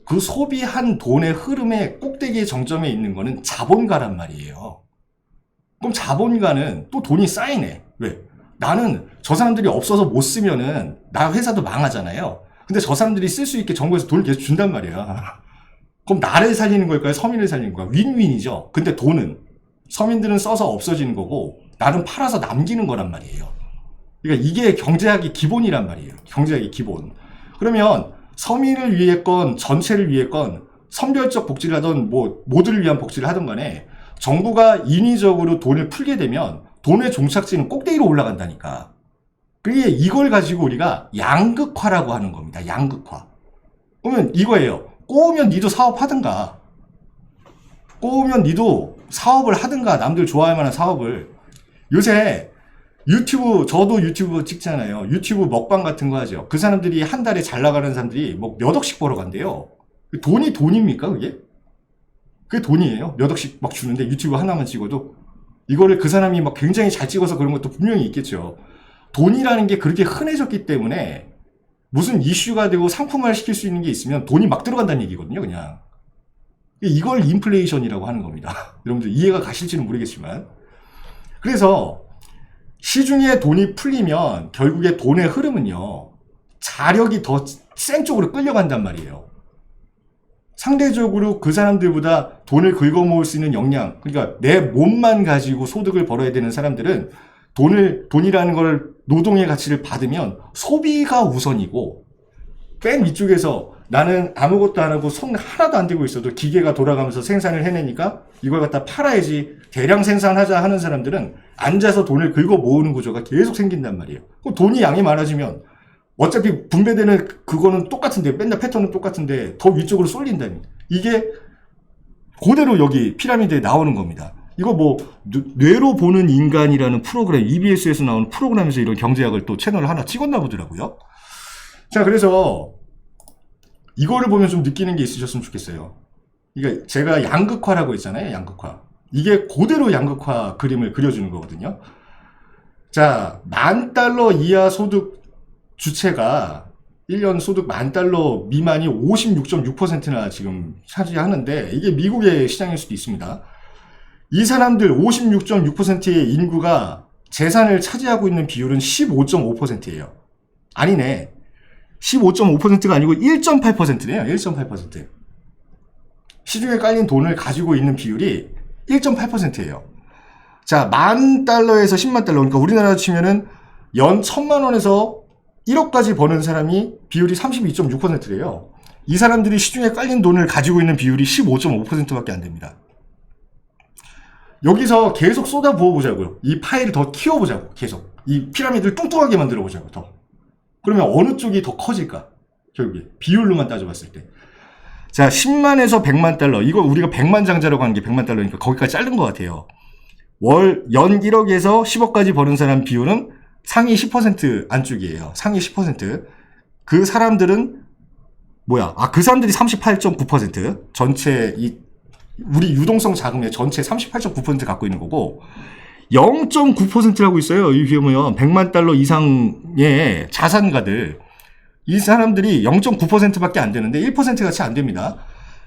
그 소비한 돈의 흐름의 꼭대기의 정점에 있는 거는 자본가란 말이에요. 그럼 자본가는 또 돈이 쌓이네. 왜? 나는 저 사람들이 없어서 못 쓰면은 나 회사도 망하잖아요. 근데 저 사람들이 쓸 수 있게 정부에서 돈을 계속 준단 말이야. 그럼 나를 살리는 걸까요? 서민을 살리는 거야? 윈윈이죠. 근데 돈은 서민들은 써서 없어지는 거고 나는 팔아서 남기는 거란 말이에요. 그러니까 이게 경제학의 기본이란 말이에요. 경제학의 기본. 그러면 서민을 위했건 전체를 위했건 선별적 복지를 하던 뭐 모두를 위한 복지를 하던 간에 정부가 인위적으로 돈을 풀게 되면 돈의 종착지는 꼭대기로 올라간다니까. 그게 이걸 가지고 우리가 양극화라고 하는 겁니다. 양극화. 그러면 이거예요. 꼬우면 니도 사업하든가. 꼬우면 니도 사업을 하든가. 남들 좋아할 만한 사업을. 요새 유튜브, 저도 유튜브 찍잖아요. 유튜브 먹방 같은 거 하죠. 그 사람들이 한 달에 잘 나가는 사람들이 뭐 몇 억씩 벌어 간대요. 돈이 돈입니까, 그게? 그게 돈이에요. 몇 억씩 막 주는데 유튜브 하나만 찍어도. 이거를 그 사람이 막 굉장히 잘 찍어서 그런 것도 분명히 있겠죠. 돈이라는 게 그렇게 흔해졌기 때문에 무슨 이슈가 되고 상품화를 시킬 수 있는 게 있으면 돈이 막 들어간다는 얘기거든요, 그냥. 이걸 인플레이션이라고 하는 겁니다. 여러분들 이해가 가실지는 모르겠지만. 그래서 시중에 돈이 풀리면 결국에 돈의 흐름은요, 자력이 더 센 쪽으로 끌려간단 말이에요. 상대적으로 그 사람들보다 돈을 긁어모을 수 있는 역량, 그러니까 내 몸만 가지고 소득을 벌어야 되는 사람들은 돈이라는 걸 노동의 가치를 받으면 소비가 우선이고, 맨 위쪽에서 나는 아무것도 안 하고 손 하나도 안 대고 있어도 기계가 돌아가면서 생산을 해내니까 이걸 갖다 팔아야지 대량 생산하자 하는 사람들은 앉아서 돈을 긁어 모으는 구조가 계속 생긴단 말이에요. 그럼 돈이 양이 많아지면 어차피 분배되는 그거는 똑같은데, 맨날 패턴은 똑같은데 더 위쪽으로 쏠린다니. 이게 그대로 여기 피라미드에 나오는 겁니다. 이거 뭐 뇌로 보는 인간이라는 프로그램, EBS에서 나오는 프로그램에서 이런 경제학을 또 채널을 하나 찍었나 보더라고요. 자, 그래서 이거를 보면 좀 느끼는 게 있으셨으면 좋겠어요. 이게 제가 양극화라고 했잖아요. 양극화. 이게 그대로 양극화 그림을 그려주는 거거든요. 자, $10,000 이하 소득 주체가 1년 소득 $10,000 미만이 56.6%나 지금 차지하는데, 이게 미국의 시장일 수도 있습니다. 이 사람들 56.6%의 인구가 재산을 차지하고 있는 비율은 15.5%예요. 아니네. 15.5%가 아니고 1.8%네요. 1.8%. 시중에 깔린 돈을 가지고 있는 비율이 1.8%예요. 자, $10,000에서 $100,000. 그러니까 우리나라로 치면은 연 1,000만 원에서 1억까지 버는 사람이 비율이 32.6%래요. 이 사람들이 시중에 깔린 돈을 가지고 있는 비율이 15.5%밖에 안 됩니다. 여기서 계속 쏟아 부어보자고요. 이 파일을 더 키워보자고. 계속. 이 피라미드를 뚱뚱하게 만들어 보자고. 더. 그러면 어느 쪽이 더 커질까? 결국에. 비율로만 따져봤을 때. 자, 10만에서 $100,000. 이거 우리가 100만 장자라고 하는 게 $100,000니까 거기까지 자른 것 같아요. 연 1억에서 10억까지 버는 사람 비율은 상위 10% 안쪽이에요. 상위 10%. 그 사람들은 뭐야? 그 사람들이 38.9%. 전체 우리 유동성 자금의 전체 38.9% 갖고 있는 거고, 0.9%라고 있어요. 이게 보면 $100,000 이상의 자산가들. 이 사람들이 0.9%밖에 안 되는데 1%가 채 안 됩니다.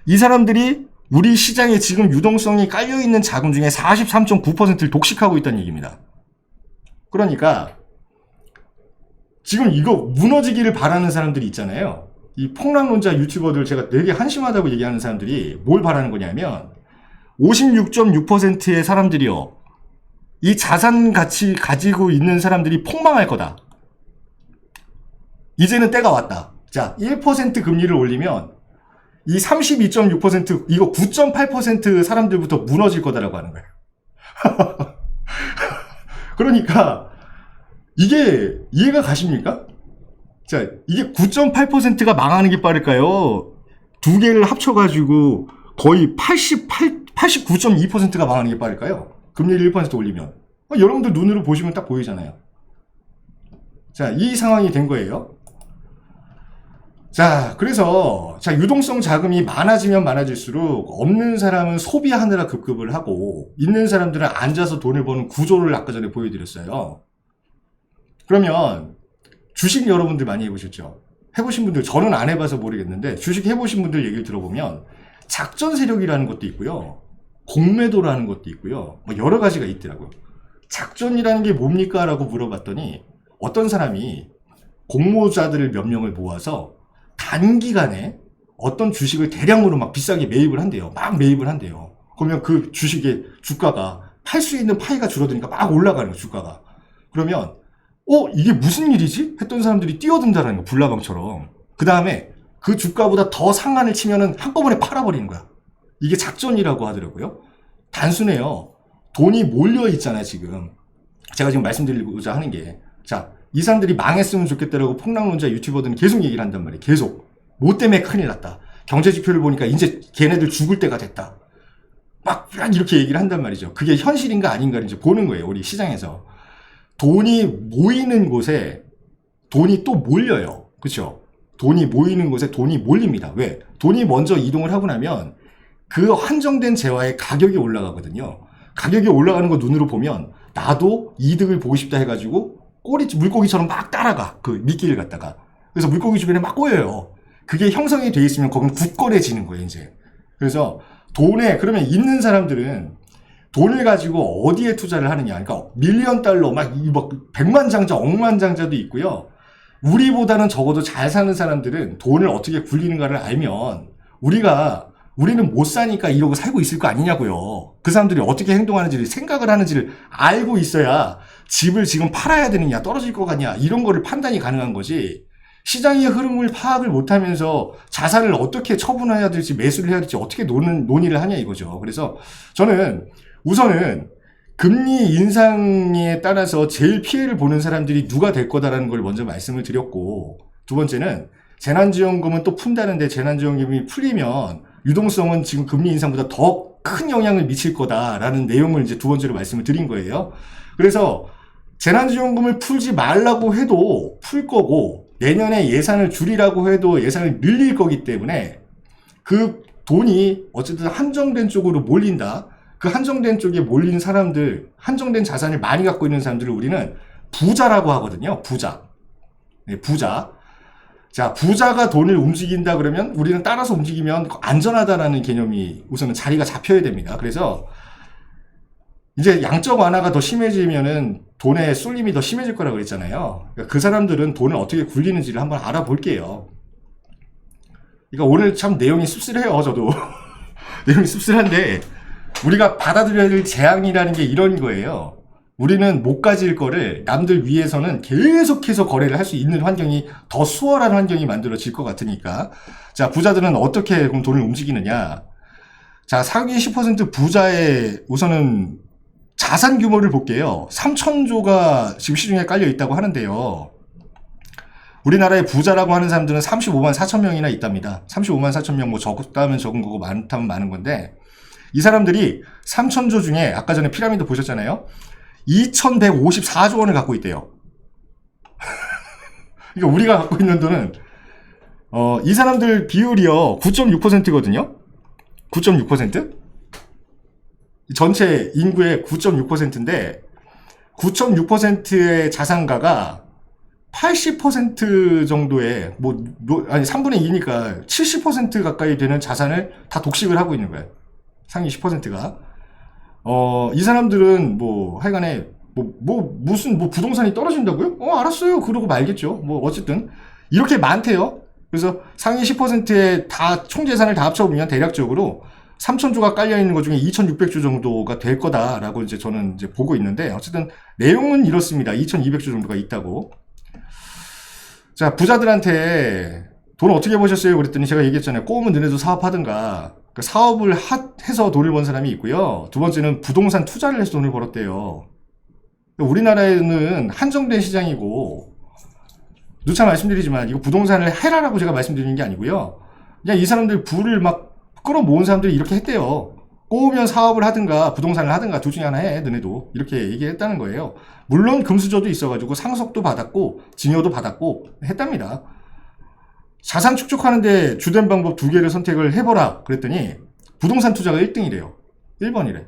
이 사람들이 우리 시장에 지금 유동성이 깔려있는 자금 중에 43.9%를 독식하고 있다는 얘기입니다. 그러니까 지금 이거 무너지기를 바라는 사람들이 있잖아요. 이 폭락론자 유튜버들, 제가 되게 한심하다고 얘기하는 사람들이 뭘 바라는 거냐면 56.6%의 사람들이요, 이 자산 가치 가지고 있는 사람들이 폭망할 거다. 이제는 때가 왔다. 자, 1% 금리를 올리면 이 32.6%, 이거 9.8% 사람들부터 무너질 거다라고 하는 거예요. 그러니까 이게 이해가 가십니까? 자, 이게 9.8%가 망하는 게 빠를까요? 두 개를 합쳐가지고 거의 89.2%가 망하는 게 빠를까요? 금리를 1% 올리면. 여러분들 눈으로 보시면 딱 보이잖아요. 자, 이 상황이 된 거예요. 자, 그래서 유동성 자금이 많아지면 많아질수록 없는 사람은 소비하느라 급급을 하고 있는 사람들은 앉아서 돈을 버는 구조를 아까 전에 보여드렸어요. 그러면 주식 여러분들 많이 해보셨죠? 해보신 분들, 저는 안 해봐서 모르겠는데, 주식 해보신 분들 얘기를 들어보면, 작전 세력이라는 것도 있고요. 공매도라는 것도 있고요. 뭐 여러 가지가 있더라고요. 작전이라는 게 뭡니까? 라고 물어봤더니, 어떤 사람이 공모자들을 몇 명을 모아서 단기간에 어떤 주식을 대량으로 막 비싸게 매입을 한대요. 막 매입을 한대요. 그러면 그 주식의 주가가 팔 수 있는 파이가 줄어드니까 막 올라가는 거예요, 주가가. 그러면 이게 무슨 일이지? 했던 사람들이 뛰어든다는 거, 불나방처럼. 그 다음에 그 주가보다 더 상한을 치면은 한꺼번에 팔아버리는 거야. 이게 작전이라고 하더라고요. 단순해요. 돈이 몰려 있잖아요, 지금. 제가 지금 말씀드리고자 하는 게. 자, 이 사람들이 망했으면 좋겠다라고 폭락론자 유튜버들은 계속 얘기를 한단 말이에요. 계속. 뭐 때문에 큰일 났다. 경제 지표를 보니까 이제 걔네들 죽을 때가 됐다. 막 이렇게 얘기를 한단 말이죠. 그게 현실인가 아닌가를 이제 보는 거예요, 우리 시장에서. 돈이 모이는 곳에 돈이 또 몰려요. 그렇죠? 돈이 모이는 곳에 돈이 몰립니다. 왜? 돈이 먼저 이동을 하고 나면 그 한정된 재화의 가격이 올라가거든요. 가격이 올라가는 거 눈으로 보면 나도 이득을 보고 싶다 해가지고 물고기처럼 막 따라가. 그 미끼를 갖다가. 그래서 물고기 주변에 막 꼬여요. 그게 형성이 돼 있으면 거기는 굳건해지는 거예요, 이제. 그래서 그러면 있는 사람들은 돈을 가지고 어디에 투자를 하느냐. 그러니까 밀리언 달러, 막 백만장자, 억만장자도 있고요. 우리보다는 적어도 잘 사는 사람들은 돈을 어떻게 굴리는가를 알면 우리는 못 사니까 이러고 살고 있을 거 아니냐고요. 그 사람들이 어떻게 행동하는지를 생각을 하는지를 알고 있어야 집을 지금 팔아야 되느냐, 떨어질 것 같냐, 이런 거를 판단이 가능한 거지. 시장의 흐름을 파악을 못하면서 자산을 어떻게 처분해야 될지, 매수를 해야 될지 어떻게 논의를 하냐 이거죠. 그래서 저는 우선은 금리 인상에 따라서 제일 피해를 보는 사람들이 누가 될 거다라는 걸 먼저 말씀을 드렸고, 두 번째는 재난지원금은 또 푼다는데 재난지원금이 풀리면 유동성은 지금 금리 인상보다 더 큰 영향을 미칠 거다라는 내용을 이제 두 번째로 말씀을 드린 거예요. 그래서 재난지원금을 풀지 말라고 해도 풀 거고, 내년에 예산을 줄이라고 해도 예산을 늘릴 거기 때문에 그 돈이 어쨌든 한정된 쪽으로 몰린다. 그 한정된 쪽에 몰린 사람들, 한정된 자산을 많이 갖고 있는 사람들을 우리는 부자라고 하거든요. 부자. 네, 부자. 자, 부자가 돈을 움직인다 그러면 우리는 따라서 움직이면 안전하다라는 개념이 우선은 자리가 잡혀야 됩니다. 그래서 이제 양적 완화가 더 심해지면은 돈의 쏠림이 더 심해질 거라고 그랬잖아요. 그러니까 그 사람들은 돈을 어떻게 굴리는지를 한번 알아볼게요. 그러니까 오늘 참 내용이 씁쓸해요, 저도. 내용이 씁쓸한데, 우리가 받아들여야 될 재앙이라는 게 이런 거예요. 우리는 못 가질 거를 남들 위해서는 계속해서 거래를 할 수 있는 환경이, 더 수월한 환경이 만들어질 것 같으니까. 자, 부자들은 어떻게 그럼 돈을 움직이느냐. 자, 상위 10% 부자의 우선은 자산 규모를 볼게요. 3천조가 지금 시중에 깔려 있다고 하는데요. 우리나라의 부자라고 하는 사람들은 35만 4천 명이나 있답니다. 35만 4천 명, 뭐 적다면 적은 거고 많다면 많은 건데, 이 사람들이 3천조 중에 아까 전에 피라미드 보셨잖아요. 2,154조 원을 갖고 있대요. 그러니까 우리가 갖고 있는 돈은 이 사람들 비율이요 9.6%거든요. 9.6%? 전체 인구의 9.6%인데 9.6%의 자산가가 80% 정도의 아니 3분의 2니까 70% 가까이 되는 자산을 다 독식을 하고 있는 거예요. 상위 10%가. 이 사람들은 하여간에 무슨 부동산이 떨어진다고요? 알았어요. 그러고 말겠죠. 어쨌든 이렇게 많대요. 그래서 상위 10%의 총재산을 다 합쳐보면 대략적으로 3천조가 깔려있는 것 중에 2,600조 정도가 될 거다라고 이제 저는 이제 보고 있는데, 어쨌든 내용은 이렇습니다. 2,200조 정도가 있다고. 자, 부자들한테 돈 어떻게 버셨어요? 그랬더니 제가 얘기했잖아요. 꼬우면 너네도 사업하든가. 그러니까 사업을 해서 돈을 번 사람이 있고요. 두 번째는 부동산 투자를 해서 돈을 벌었대요. 우리나라에는 한정된 시장이고, 누차 말씀드리지만 이거 부동산을 해라라고 제가 말씀드리는 게 아니고요. 그냥 이 사람들 부를 막 끌어모은 사람들이 이렇게 했대요. 꼬우면 사업을 하든가 부동산을 하든가 둘 중에 하나 해, 너네도. 이렇게 얘기했다는 거예요. 물론 금수저도 있어가지고 상속도 받았고 증여도 받았고 했답니다. 자산 축적하는데 주된 방법 2개를 선택을 해보라 그랬더니 부동산 투자가 1등이래요. 1번이래.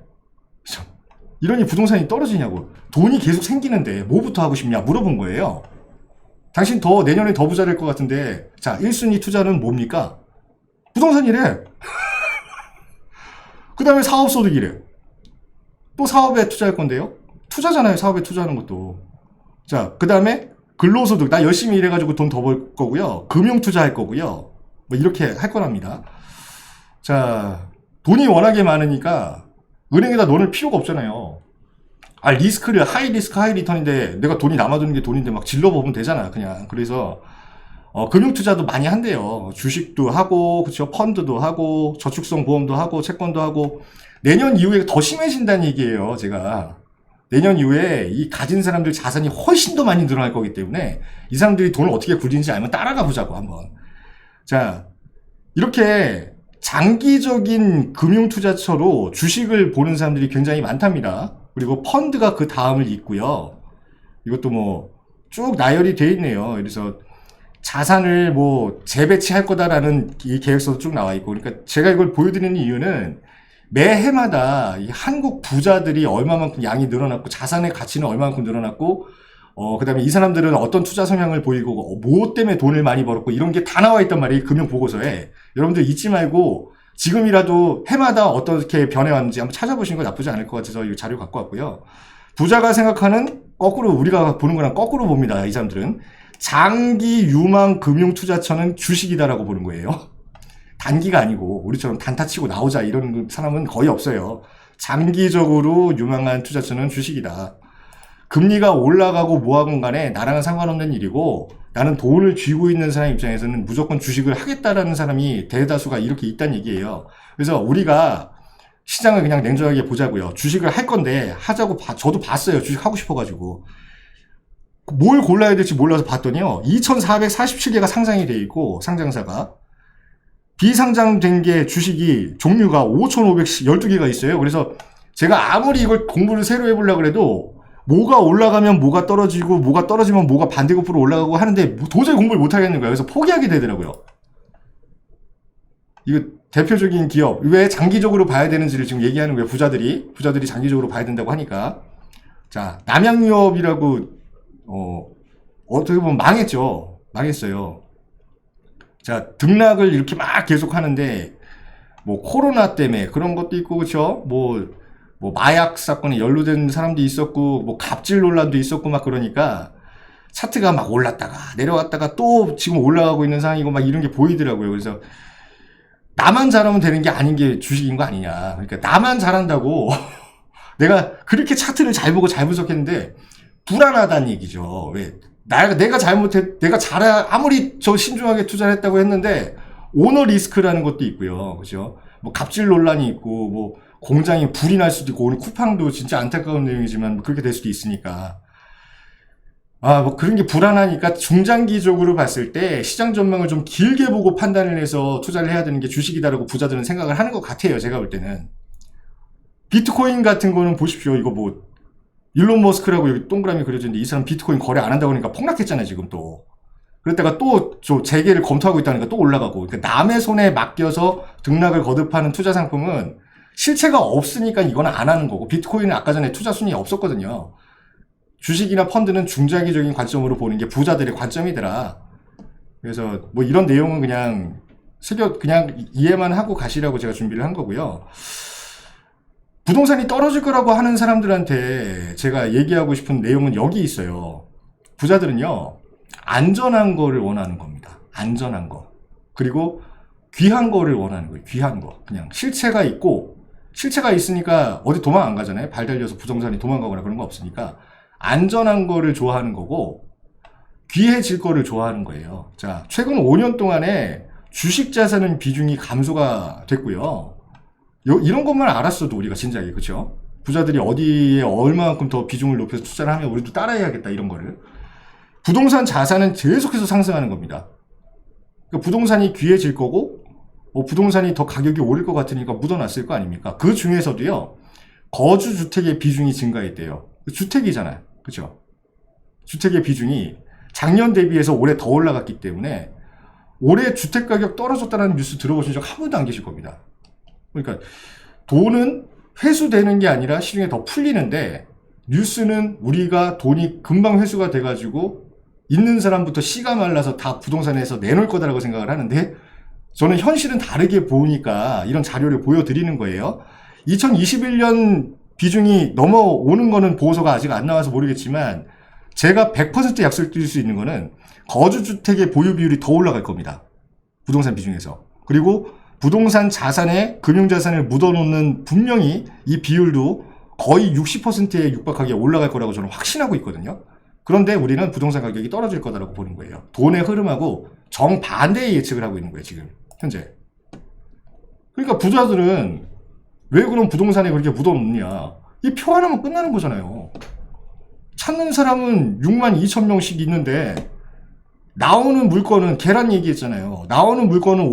이러니 부동산이 떨어지냐고. 돈이 계속 생기는데 뭐부터 하고 싶냐 물어본 거예요. 당신 내년에 더 부자 될 것 같은데, 자, 1순위 투자는 뭡니까? 부동산이래. 그 다음에 사업소득이래. 또 사업에 투자할 건데요? 투자잖아요, 사업에 투자하는 것도. 자, 그 다음에 근로소득. 나 열심히 일해가지고 돈 더 벌 거고요. 금융 투자할 거고요. 뭐 이렇게 할 거랍니다. 자, 돈이 워낙에 많으니까 은행에다 넣을 필요가 없잖아요. 리스크를 하이 리스크 하이 리턴인데 내가 돈이 남아도는 게 돈인데 막 질러보면 되잖아, 그냥. 그래서 금융 투자도 많이 한대요. 주식도 하고, 그쵸, 펀드도 하고, 저축성 보험도 하고, 채권도 하고. 내년 이후에 더 심해진다는 얘기예요, 제가. 내년 이후에 이 가진 사람들 자산이 훨씬 더 많이 늘어날 거기 때문에 이 사람들이 돈을 어떻게 굴리는지 알면 따라가 보자고 한번. 자, 이렇게 장기적인 금융투자처로 주식을 보는 사람들이 굉장히 많답니다. 그리고 펀드가 그 다음을 잇고요. 이것도 뭐 쭉 나열이 돼 있네요. 그래서 자산을 뭐 재배치할 거다라는 이 계획서도 쭉 나와 있고, 그러니까 제가 이걸 보여드리는 이유는 매해마다 이 한국 부자들이 얼마만큼 양이 늘어났고 자산의 가치는 얼마만큼 늘어났고, 그 다음에 이 사람들은 어떤 투자 성향을 보이고 뭐 때문에 돈을 많이 벌었고 이런 게 다 나와 있단 말이에요, 금융 보고서에. 여러분들 잊지 말고 지금이라도 해마다 어떻게 변해왔는지 한번 찾아보시는 거 나쁘지 않을 것 같아서 이 자료 갖고 왔고요. 부자가 생각하는, 거꾸로 우리가 보는 거랑 거꾸로 봅니다, 이 사람들은. 장기 유망 금융투자처는 주식이다라고 보는 거예요. 단기가 아니고 우리처럼 단타 치고 나오자 이런 사람은 거의 없어요. 장기적으로 유망한 투자처는 주식이다. 금리가 올라가고 뭐하건 간에 나랑은 상관없는 일이고, 나는 돈을 쥐고 있는 사람 입장에서는 무조건 주식을 하겠다라는 사람이 대다수가 이렇게 있다는 얘기예요. 그래서 우리가 시장을 그냥 냉정하게 보자고요. 주식을 할 건데 하자고 저도 봤어요. 주식 하고 싶어가지고. 뭘 골라야 될지 몰라서 봤더니요, 2447개가 상장이 돼 있고, 상장사가 비상장된 게 주식이 종류가 5512개가 있어요. 그래서 제가 아무리 이걸 공부를 새로 해보려고 해도 뭐가 올라가면 뭐가 떨어지고 뭐가 떨어지면 뭐가 반대급부로 올라가고 하는데 도저히 공부를 못 하겠는 거예요. 그래서 포기하게 되더라고요. 이거 대표적인 기업, 왜 장기적으로 봐야 되는지를 지금 얘기하는 거예요. 부자들이 장기적으로 봐야 된다고 하니까. 자, 남양유업이라고 어떻게 보면 망했죠. 망했어요. 자, 등락을 이렇게 막 계속 하는데, 뭐, 코로나 때문에 그런 것도 있고, 그쵸? 뭐, 마약 사건에 연루된 사람도 있었고, 뭐, 갑질 논란도 있었고, 막 그러니까, 차트가 막 올랐다가, 내려왔다가 또 지금 올라가고 있는 상황이고, 막 이런 게 보이더라고요. 그래서, 나만 잘하면 되는 게 아닌 게 주식인 거 아니냐. 그러니까, 나만 잘한다고, 내가 그렇게 차트를 잘 보고 잘 분석했는데, 불안하다는 얘기죠. 왜? 내가 아무리 신중하게 투자를 했다고 했는데, 오너 리스크라는 것도 있고요. 그죠? 뭐, 갑질 논란이 있고, 뭐, 공장이 불이 날 수도 있고, 오늘 쿠팡도 진짜 안타까운 내용이지만, 그렇게 될 수도 있으니까. 뭐, 그런 게 불안하니까 중장기적으로 봤을 때 시장 전망을 좀 길게 보고 판단을 해서 투자를 해야 되는 게 주식이다라고 부자들은 생각을 하는 것 같아요. 제가 볼 때는. 비트코인 같은 거는 보십시오. 이거 뭐, 일론 머스크라고 여기 동그라미 그려져 있는데 이 사람 비트코인 거래 안 한다고 하니까 폭락했잖아요, 지금 또. 그랬다가 또 재개를 검토하고 있다니까 또 올라가고. 그러니까 남의 손에 맡겨서 등락을 거듭하는 투자 상품은 실체가 없으니까 이건 안 하는 거고, 비트코인은 아까 전에 투자 순위 없었거든요. 주식이나 펀드는 중장기적인 관점으로 보는 게 부자들의 관점이더라. 그래서 뭐 이런 내용은 그냥 그냥 이해만 하고 가시라고 제가 준비를 한 거고요. 부동산이 떨어질 거라고 하는 사람들한테 제가 얘기하고 싶은 내용은 여기 있어요. 부자들은요, 안전한 거를 원하는 겁니다. 안전한 거. 그리고 귀한 거를 원하는 거예요. 귀한 거. 그냥 실체가 있으니까 어디 도망 안 가잖아요. 발 달려서 부동산이 도망가거나 그런 거 없으니까. 안전한 거를 좋아하는 거고, 귀해질 거를 좋아하는 거예요. 자, 최근 5년 동안에 주식 자산은 비중이 감소가 됐고요. 이런 것만 알았어도 우리가 진작에, 그쵸? 부자들이 어디에 얼마만큼 더 비중을 높여서 투자를 하면 우리도 따라해야겠다, 이런 거를. 부동산 자산은 계속해서 상승하는 겁니다. 그러니까 부동산이 귀해질 거고, 부동산이 더 가격이 오를 것 같으니까 묻어놨을 거 아닙니까? 그 중에서도요, 거주주택의 비중이 증가했대요. 주택이잖아요. 그쵸? 주택의 비중이 작년 대비해서 올해 더 올라갔기 때문에 올해 주택가격 떨어졌다는 뉴스 들어보신 적 한 번도 안 계실 겁니다. 그러니까 돈은 회수되는 게 아니라 시중에 더 풀리는데, 뉴스는 우리가 돈이 금방 회수가 돼가지고 있는 사람부터 씨가 말라서 다 부동산에서 내놓을 거다라고 생각을 하는데, 저는 현실은 다르게 보니까 이런 자료를 보여드리는 거예요. 2021년 비중이 넘어오는 거는 보고서가 아직 안 나와서 모르겠지만, 제가 100% 약속드릴 수 있는 거는 거주주택의 보유 비율이 더 올라갈 겁니다. 부동산 비중에서. 그리고 부동산 자산에 금융자산을 묻어놓는 분명히 이 비율도 거의 60%에 육박하게 올라갈 거라고 저는 확신하고 있거든요. 그런데 우리는 부동산 가격이 떨어질 거다라고 보는 거예요. 돈의 흐름하고 정반대의 예측을 하고 있는 거예요, 지금 현재. 그러니까 부자들은 왜 그럼 부동산에 그렇게 묻어놓느냐. 이 표 하나면 끝나는 거잖아요. 찾는 사람은 6만 2천 명씩 있는데 나오는 물건은 계란 얘기했잖아요. 나오는 물건은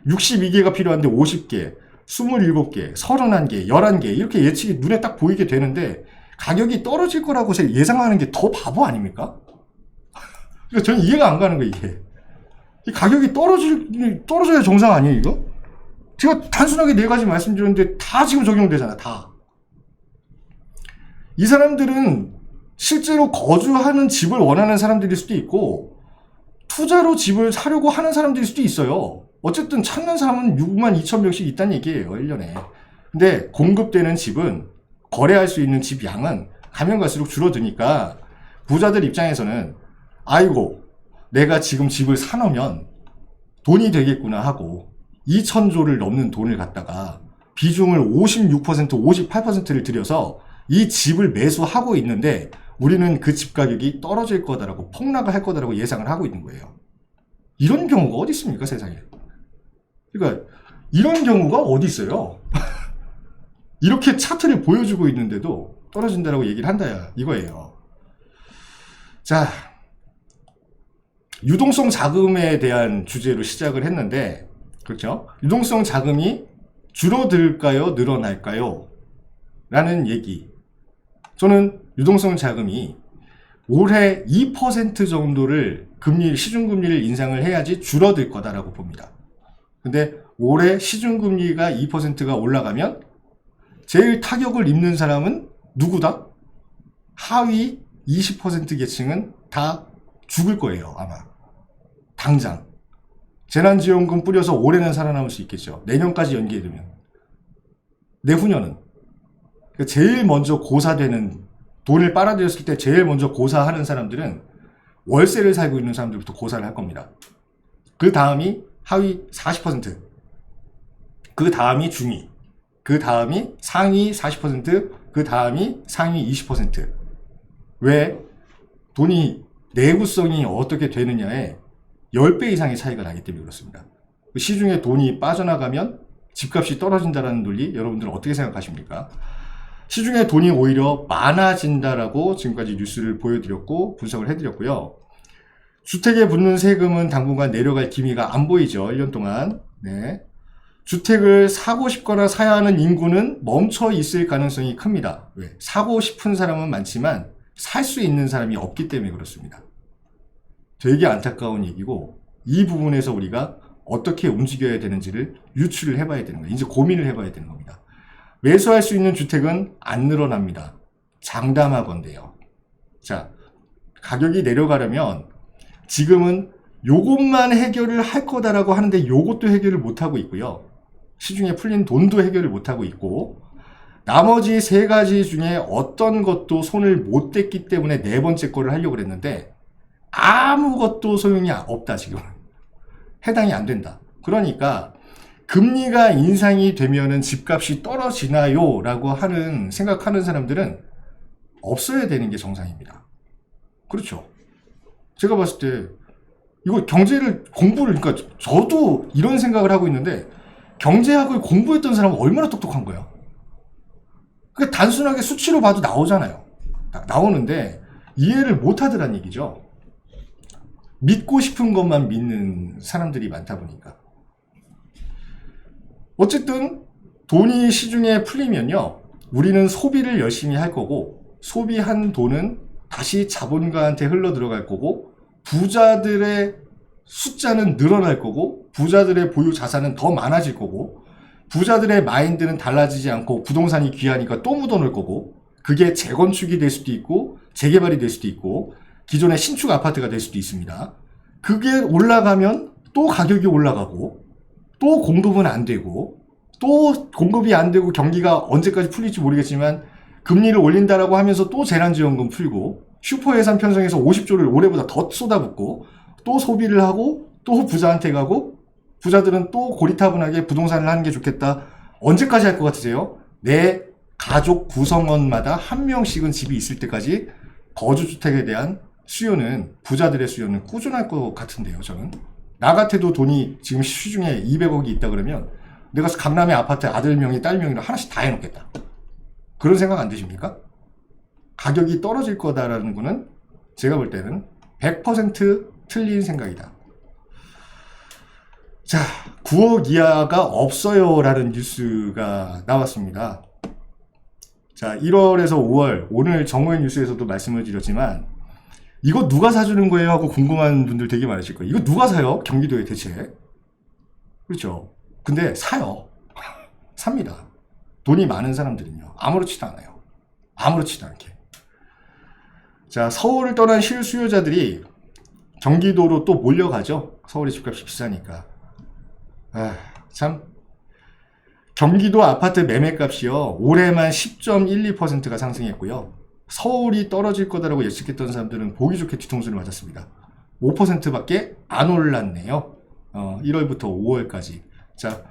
62개가 필요한데 50개, 27개, 31개, 11개 이렇게 예측이 눈에 딱 보이게 되는데 가격이 떨어질 거라고 예상하는 게 더 바보 아닙니까? 그러니까 저는 이해가 안 가는 거예요, 이게. 이 가격이 떨어져야 정상 아니에요, 이거? 제가 단순하게 네 가지 말씀드렸는데 다 지금 적용되잖아, 다. 이 사람들은 실제로 거주하는 집을 원하는 사람들일 수도 있고 투자로 집을 사려고 하는 사람들일 수도 있어요. 어쨌든 찾는 사람은 6만 2천 명씩 있다는 얘기예요, 1년에. 근데 공급되는 집은, 거래할 수 있는 집 양은 가면 갈수록 줄어드니까 부자들 입장에서는 아이고 내가 지금 집을 사놓으면 돈이 되겠구나 하고 2천조를 넘는 돈을 갖다가 비중을 56%, 58%를 들여서 이 집을 매수하고 있는데 우리는 그 집 가격이 떨어질 거다라고, 폭락을 할 거다라고 예상을 하고 있는 거예요. 이런 경우가 어디 있습니까, 세상에? 그러니까 이런 경우가 어디 있어요? 이렇게 차트를 보여주고 있는데도 떨어진다라고 얘기를 한다 이거예요. 자, 유동성 자금에 대한 주제로 시작을 했는데, 그렇죠? 유동성 자금이 줄어들까요, 늘어날까요? 라는 얘기. 저는 유동성 자금이 올해 2% 정도를 시중금리를 인상을 해야지 줄어들 거다라고 봅니다. 근데 올해 시중금리가 2%가 올라가면 제일 타격을 입는 사람은 누구다? 하위 20% 계층은 다 죽을 거예요, 아마. 당장. 재난지원금 뿌려서 올해는 살아남을 수 있겠죠. 내년까지 연기해두면. 내후년은. 제일 먼저 고사되는, 돈을 빨아들였을 때 제일 먼저 고사하는 사람들은 월세를 살고 있는 사람들부터 고사를 할 겁니다. 그 다음이 하위 40%, 그 다음이 중위, 그 다음이 상위 40%, 그 다음이 상위 20%. 왜? 돈이, 내구성이 어떻게 되느냐에 10배 이상의 차이가 나기 때문에 그렇습니다. 시중에 돈이 빠져나가면 집값이 떨어진다는 논리, 여러분들은 어떻게 생각하십니까? 시중에 돈이 오히려 많아진다라고 지금까지 뉴스를 보여드렸고 분석을 해드렸고요. 주택에 붙는 세금은 당분간 내려갈 기미가 안 보이죠. 1년 동안. 네. 주택을 사고 싶거나 사야 하는 인구는 멈춰 있을 가능성이 큽니다. 왜? 사고 싶은 사람은 많지만 살 수 있는 사람이 없기 때문에 그렇습니다. 되게 안타까운 얘기고, 이 부분에서 우리가 어떻게 움직여야 되는지를 유추를 해봐야 되는 거예요. 이제 고민을 해봐야 되는 겁니다. 매수할 수 있는 주택은 안 늘어납니다. 장담하건대요. 자, 가격이 내려가려면 지금은 요것만 해결을 할 거다라고 하는데 요것도 해결을 못하고 있고요. 시중에 풀린 돈도 해결을 못하고 있고, 나머지 세 가지 중에 어떤 것도 손을 못 댔기 때문에 네 번째 거를 하려고 그랬는데 아무것도 소용이 없다, 지금. 해당이 안 된다. 그러니까 금리가 인상이 되면은 집값이 떨어지나요? 라고 생각하는 사람들은 없어야 되는 게 정상입니다. 그렇죠. 제가 봤을 때 이거 그러니까 저도 이런 생각을 하고 있는데, 경제학을 공부했던 사람은 얼마나 똑똑한 거야. 그게 단순하게 수치로 봐도 나오잖아요. 나오는데 이해를 못 하더란 얘기죠. 믿고 싶은 것만 믿는 사람들이 많다 보니까. 어쨌든 돈이 시중에 풀리면요, 우리는 소비를 열심히 할 거고, 소비한 돈은 다시 자본가한테 흘러 들어갈 거고, 부자들의 숫자는 늘어날 거고, 부자들의 보유 자산은 더 많아질 거고, 부자들의 마인드는 달라지지 않고 부동산이 귀하니까 또 묻어놓을 거고, 그게 재건축이 될 수도 있고 재개발이 될 수도 있고, 기존의 신축 아파트가 될 수도 있습니다. 그게 올라가면 또 가격이 올라가고 또 공급은 안 되고 또 공급이 안 되고 경기가 언제까지 풀릴지 모르겠지만 금리를 올린다라고 하면서 또 재난지원금 풀고 슈퍼 예산 편성해서 50조를 올해보다 더 쏟아붓고 또 소비를 하고 또 부자한테 가고 부자들은 또 고리타분하게 부동산을 하는 게 좋겠다. 언제까지 할 것 같으세요? 내 가족 구성원마다 한 명씩은 집이 있을 때까지 거주주택에 대한 수요는 부자들의 수요는 꾸준할 것 같은데요. 저는 나 같아도 돈이 지금 시중에 200억이 있다 그러면 내가 강남의 아파트 아들 명의 딸 명의로 하나씩 다 해놓겠다. 그런 생각 안 드십니까? 가격이 떨어질 거다라는 거는 제가 볼 때는 100% 틀린 생각이다. 자, 9억 이하가 없어요 라는 뉴스가 나왔습니다. 자, 1월에서 5월 오늘 정오의 뉴스에서도 말씀을 드렸지만 이거 누가 사주는 거예요 하고 궁금한 분들 되게 많으실 거예요. 이거 누가 사요? 경기도에 대체. 그렇죠. 근데 사요. 삽니다. 돈이 많은 사람들은요. 아무렇지도 않아요. 아무렇지도 않게. 자, 서울을 떠난 실수요자들이 경기도로 또 몰려가죠. 서울의 집값이 비싸니까. 참. 경기도 아파트 매매값이요. 올해만 10.12%가 상승했고요. 서울이 떨어질 거다라고 예측했던 사람들은 보기 좋게 뒤통수를 맞았습니다. 5%밖에 안 올랐네요. 1월부터 5월까지. 자,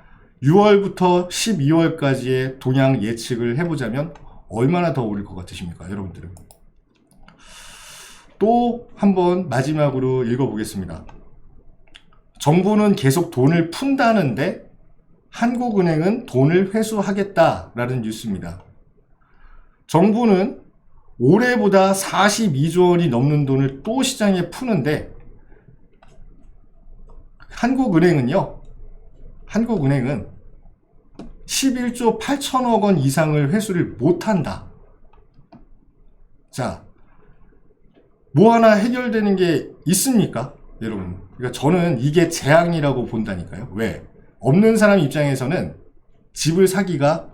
6월부터 12월까지의 동향 예측을 해보자면 얼마나 더 오를 것 같으십니까, 여러분들은? 또 한번 마지막으로 읽어보겠습니다. 정부는 계속 돈을 푼다는데 한국은행은 돈을 회수하겠다라는 뉴스입니다. 정부는 올해보다 42조 원이 넘는 돈을 또 시장에 푸는데 한국은행은 11조 8천억 원 이상을 회수를 못한다. 자, 뭐 하나 해결되는 게 있습니까? 여러분. 그러니까 저는 이게 재앙이라고 본다니까요. 왜? 없는 사람 입장에서는 집을 사기가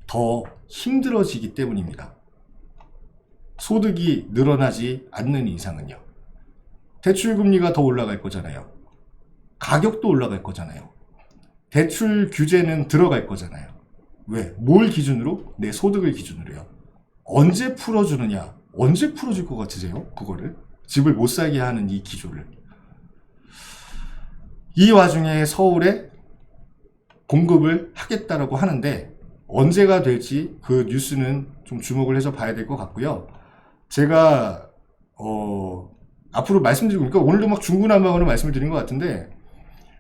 더 힘들어지기 때문입니다. 소득이 늘어나지 않는 이상은요. 대출금리가 더 올라갈 거잖아요. 가격도 올라갈 거잖아요. 대출 규제는 들어갈 거잖아요. 왜? 뭘 기준으로? 내 소득을 기준으로요. 언제 풀어주느냐? 언제 풀어줄 것 같으세요? 그거를? 집을 못 사게 하는 이 기조를. 이 와중에 서울에 공급을 하겠다라고 하는데 언제가 될지 그 뉴스는 좀 주목을 해서 봐야 될 것 같고요. 제가 앞으로 말씀드리고 있으니까 오늘도 막 중구난방으로 말씀을 드린 것 같은데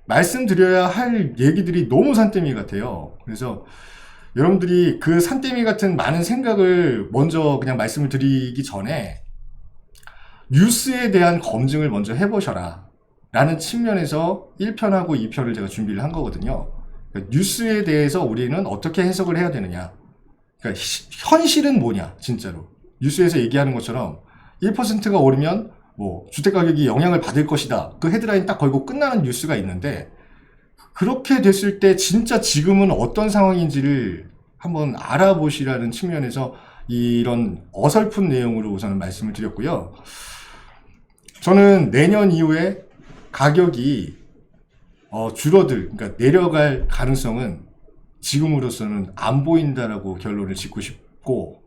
말씀드려야 할 얘기들이 너무 산더미 같아요. 그래서 여러분들이 그 산더미 같은 많은 생각을 먼저 그냥 말씀을 드리기 전에 뉴스에 대한 검증을 먼저 해보셔라 라는 측면에서 1편하고 2편을 제가 준비를 한 거거든요. 그러니까 뉴스에 대해서 우리는 어떻게 해석을 해야 되느냐, 그러니까 현실은 뭐냐. 진짜로 뉴스에서 얘기하는 것처럼 1%가 오르면 뭐 주택가격이 영향을 받을 것이다, 그 헤드라인 딱 걸고 끝나는 뉴스가 있는데, 그렇게 됐을 때 진짜 지금은 어떤 상황인지를 한번 알아보시라는 측면에서 이런 어설픈 내용으로 우선은 말씀을 드렸고요. 저는 내년 이후에 가격이 줄어들, 그러니까 내려갈 가능성은 지금으로서는 안 보인다라고 결론을 짓고 싶고,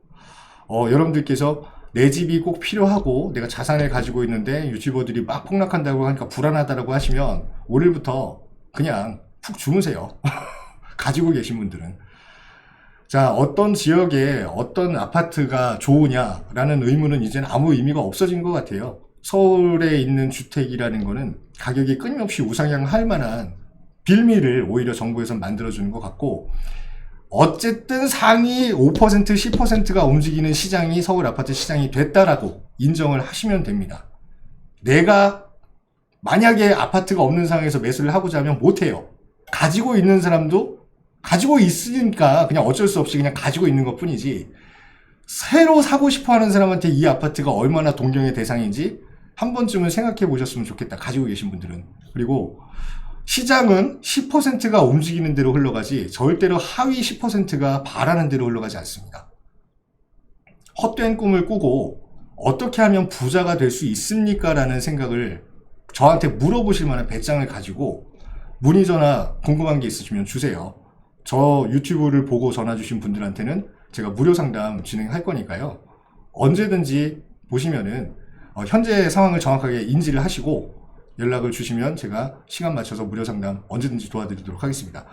여러분들께서 내 집이 꼭 필요하고 내가 자산을 가지고 있는데 유튜버들이 막 폭락한다고 하니까 불안하다라고 하시면 올해부터 그냥 푹 주무세요. 가지고 계신 분들은. 자, 어떤 지역에 어떤 아파트가 좋으냐라는 의문은 이제는 아무 의미가 없어진 것 같아요. 서울에 있는 주택이라는 거는 가격이 끊임없이 우상향할 만한 빌미를 오히려 정부에서 만들어주는 것 같고, 어쨌든 상위 5%, 10%가 움직이는 시장이 서울 아파트 시장이 됐다라고 인정을 하시면 됩니다. 내가 만약에 아파트가 없는 상황에서 매수를 하고자 하면 못해요. 가지고 있는 사람도 가지고 있으니까 그냥 어쩔 수 없이 그냥 가지고 있는 것 뿐이지, 새로 사고 싶어 하는 사람한테 이 아파트가 얼마나 동경의 대상인지 한 번쯤은 생각해 보셨으면 좋겠다, 가지고 계신 분들은. 그리고 시장은 10%가 움직이는 대로 흘러가지 절대로 하위 10%가 바라는 대로 흘러가지 않습니다. 헛된 꿈을 꾸고 어떻게 하면 부자가 될 수 있습니까? 라는 생각을 저한테 물어보실 만한 배짱을 가지고 문의 전화 궁금한 게 있으시면 주세요. 저 유튜브를 보고 전화 주신 분들한테는 제가 무료 상담 진행할 거니까요. 언제든지 보시면은 현재 상황을 정확하게 인지를 하시고 연락을 주시면 제가 시간 맞춰서 무료 상담 언제든지 도와드리도록 하겠습니다.